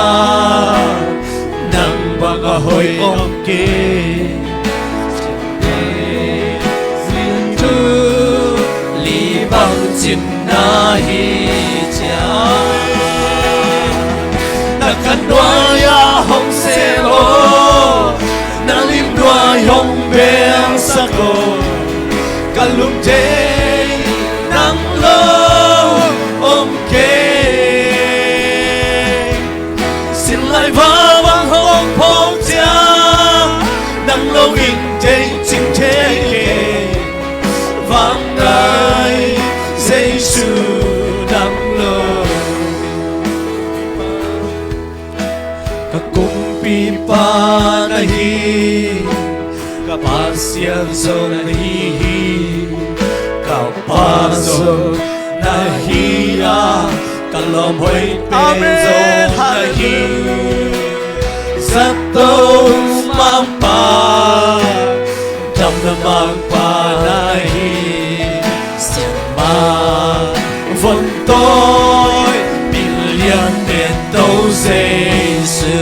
Nang bang a hoi ong ke 真那一家，那看我呀红色罗，那林我用边撒过，看路的能路OK。lại vỡ bằng hồng phong trang nắng lâu in thế chính thế kề vang ai Giêsu nắng lâu các cung pi pa nahi các pasian so nahi các paso nahi ya kalau mới bên rồi nahi satu mampa trong mang pa nahi siapa vẫn tôi million đến đâu Giêsu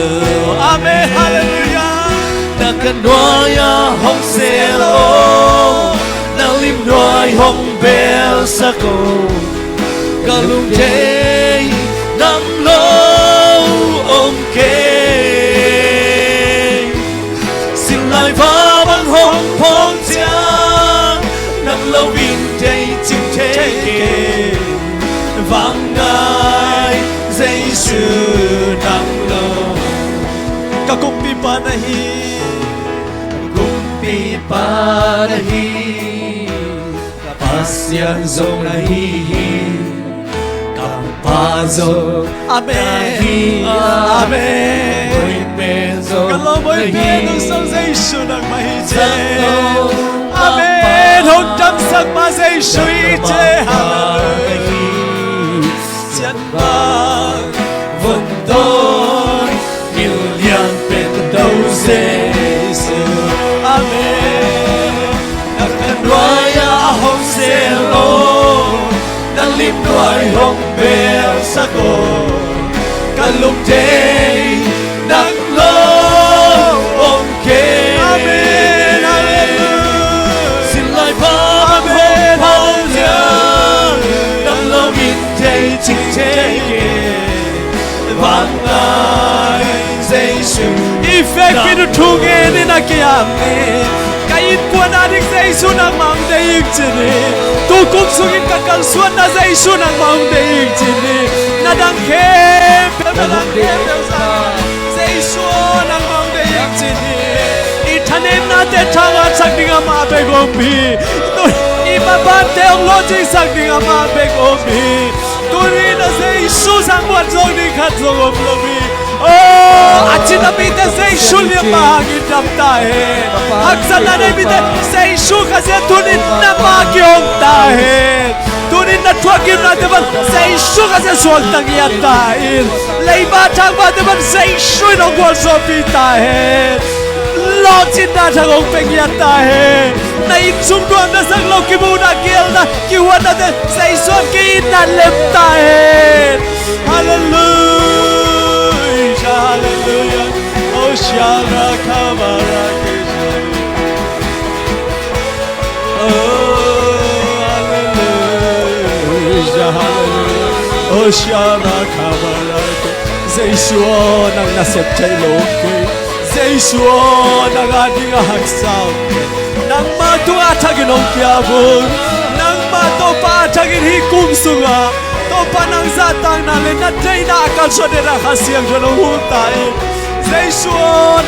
amen hallelujah na cần đói hong selo na lim đói hong bel sako kalung day nang lâu ôm kê xin lại vỡ bằng hồng phong trang nang lâu in day chim thế kê vang ai Giêsu nang lâu các cung pi pa nahi pasian zong nahi Pazo, amen, amen. Kalau boleh benung sang Giêsu nang mahije, amen. Hong tam sang ma Giêsu ije, hallelujah. Sian bang vun tôi million bên đâu Giêsu, amen. Akan raya hong selo. Đang lim đói hồng bèo sa cô kalung day nắng lâu ôm kê amen hallelujah xin lại phá bằng hồng giang nắng lâu in day chính thế kê vang ai Giêsu ifek pinu thunge ni na kiame kain kuan adik Giêsu nang mang day chini tu kum sungin kakal suan na Giêsu nang mang day chini na dang khem Giêsu nang mang day chini ithanem na te thanga sakdinga ma be gopi tu ibaba te logic sakdinga ma be gopi turi na Giêsu sang buat zong ni khat zong lobi oh achina bite Giêsu liam mahangin damta he haksana ne bite Giêsu kase tunin na magiong ta he tunin na tuagin na deban Giêsu kase sol tangiat ta in leiba thang ba deban Giêsu no gol so pita he lo chin na thang pengiat ta he na in sum duan na sang lo kibu na kiel na kiwan na de Giêsu ki na lem ta he hallelujah hallelujah oh shara kabara oh hallelujah hallelujah oh shara kabara Giêsu nang nasep chai loke Giêsu nang ading haksam nang ma tu athagin ong kiabun nang ma to pa athagin hi kum sunga to panang zatang na le na dei na kal so de ra khasiang jalo hutai Giêsu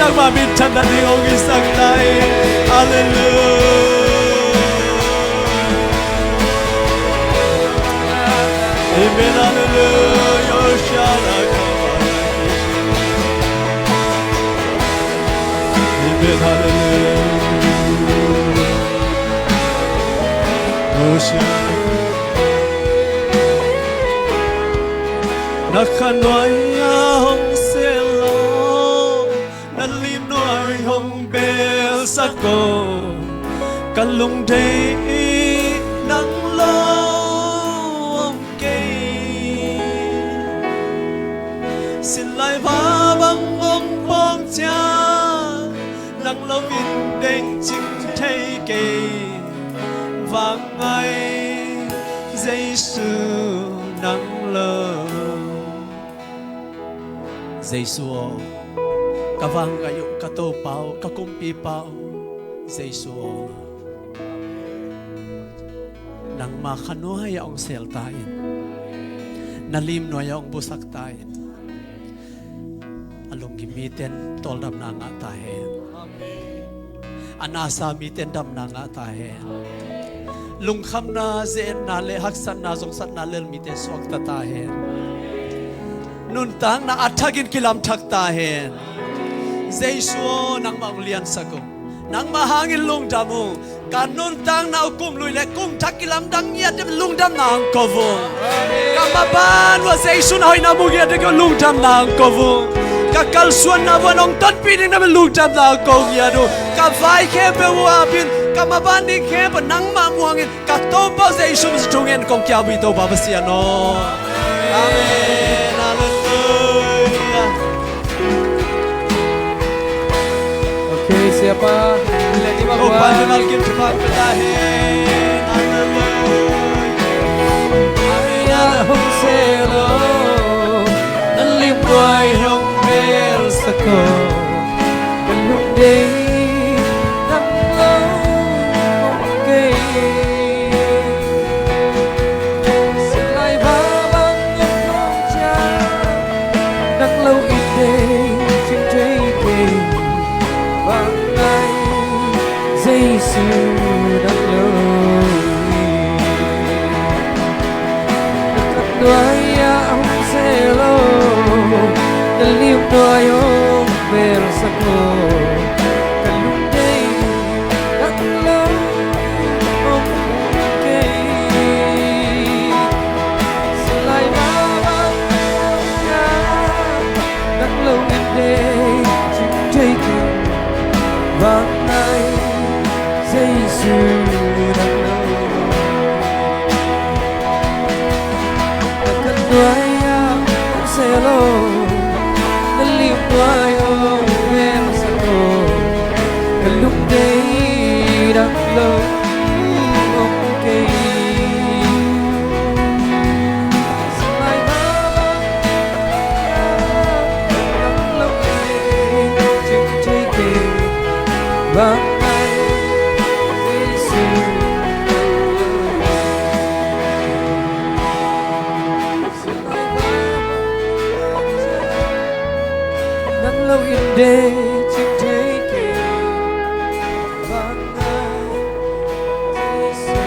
nang ma min chan na ding ong isang nai hallelujah amen hallelujah shara amen hallelujah oh shara Nakanoy hong selo nalim noy hong bel sako kalung day nang lom kay xin lại phá bằng hong phong cha nang lom in đen chim thay kay vang ai Giêsu nắng lơ Giêsu cả vang ayu cả tô pau cả kumpi pau Giêsu nang makhanuhay ang sel tayo nalim no yung busak tayo along gimitin toldam na nga tayo anasa mitin dam na nga tayo lungkham na zen na le haksan na zongsat na lel mitin swak ta tayo nuntang na atagin kilam tak tayo Giêsu nang maulian sagong nang mahangin lungdamu kanun tang na ukum luile kum takilam dang ya dem lungdam na angkovu kamaban wa Giêsu na hoy na mugia de lungdam na angkovu kakal suan na wanong tan pining na lungdam na angkong ya do kavai ke be wa bin kamaban ni ke ba nang ma muangin ka to ba Giêsu sa tungen kong kya bi to ba sia no amen hallelujah. Okay, siapa? Lagi Oh, bawa. panjang kim cepat berakhir. Ya hong selo, nalim boy hong bel sako, belum day, nam lo okay. Selai babang ngong cha, nang lo ide, chim chay kê, vang nay, Giêsu nang lo. Doaya hong selo, nalim doy hong bel sako, belum day, nam lo okay. Selai babang ngong cha, nang lo ide, chim chay kê, vang nay, Giêsu nang lo. Doaya hong selo, nalim doy hong bel sako, belum day, nam lo okay. Selai babang nam lo day, chim chay kê, vang nay, Giêsu nắng lâu yên đê chim thế kề vang ngay Giêsu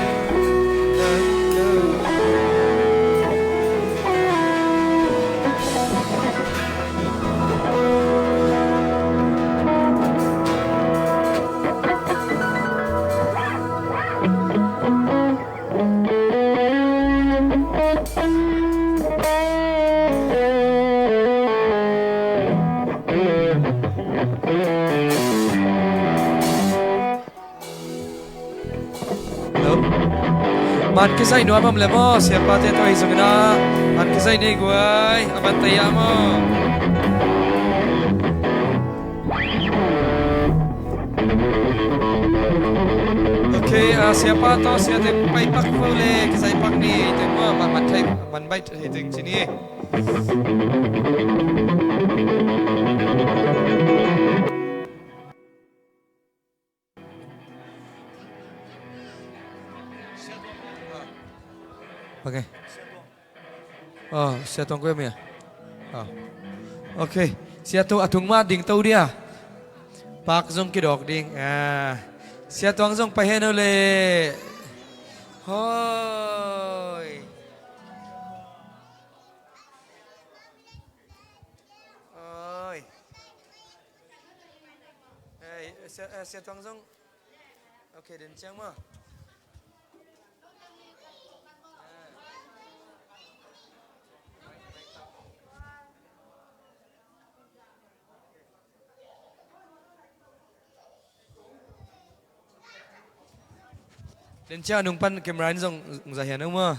nắng lâu. Man kisay no amam lemo siapa te to isungna man kisay ne guay aban tayamo. Okay, siapa to siapa pai pak pole kisay pak ni temo man thai man bai ting sini. Okay. Oh, siya tong kuya miya. Oh. Okay. Siya to atung ma ding tau dia. Pak zong kidok ding. Siya tong zong paheno le. Hoy. Oi. Siya tong zong. Okay, din chang mo. Đến cha nung pan camera zong zahian mo.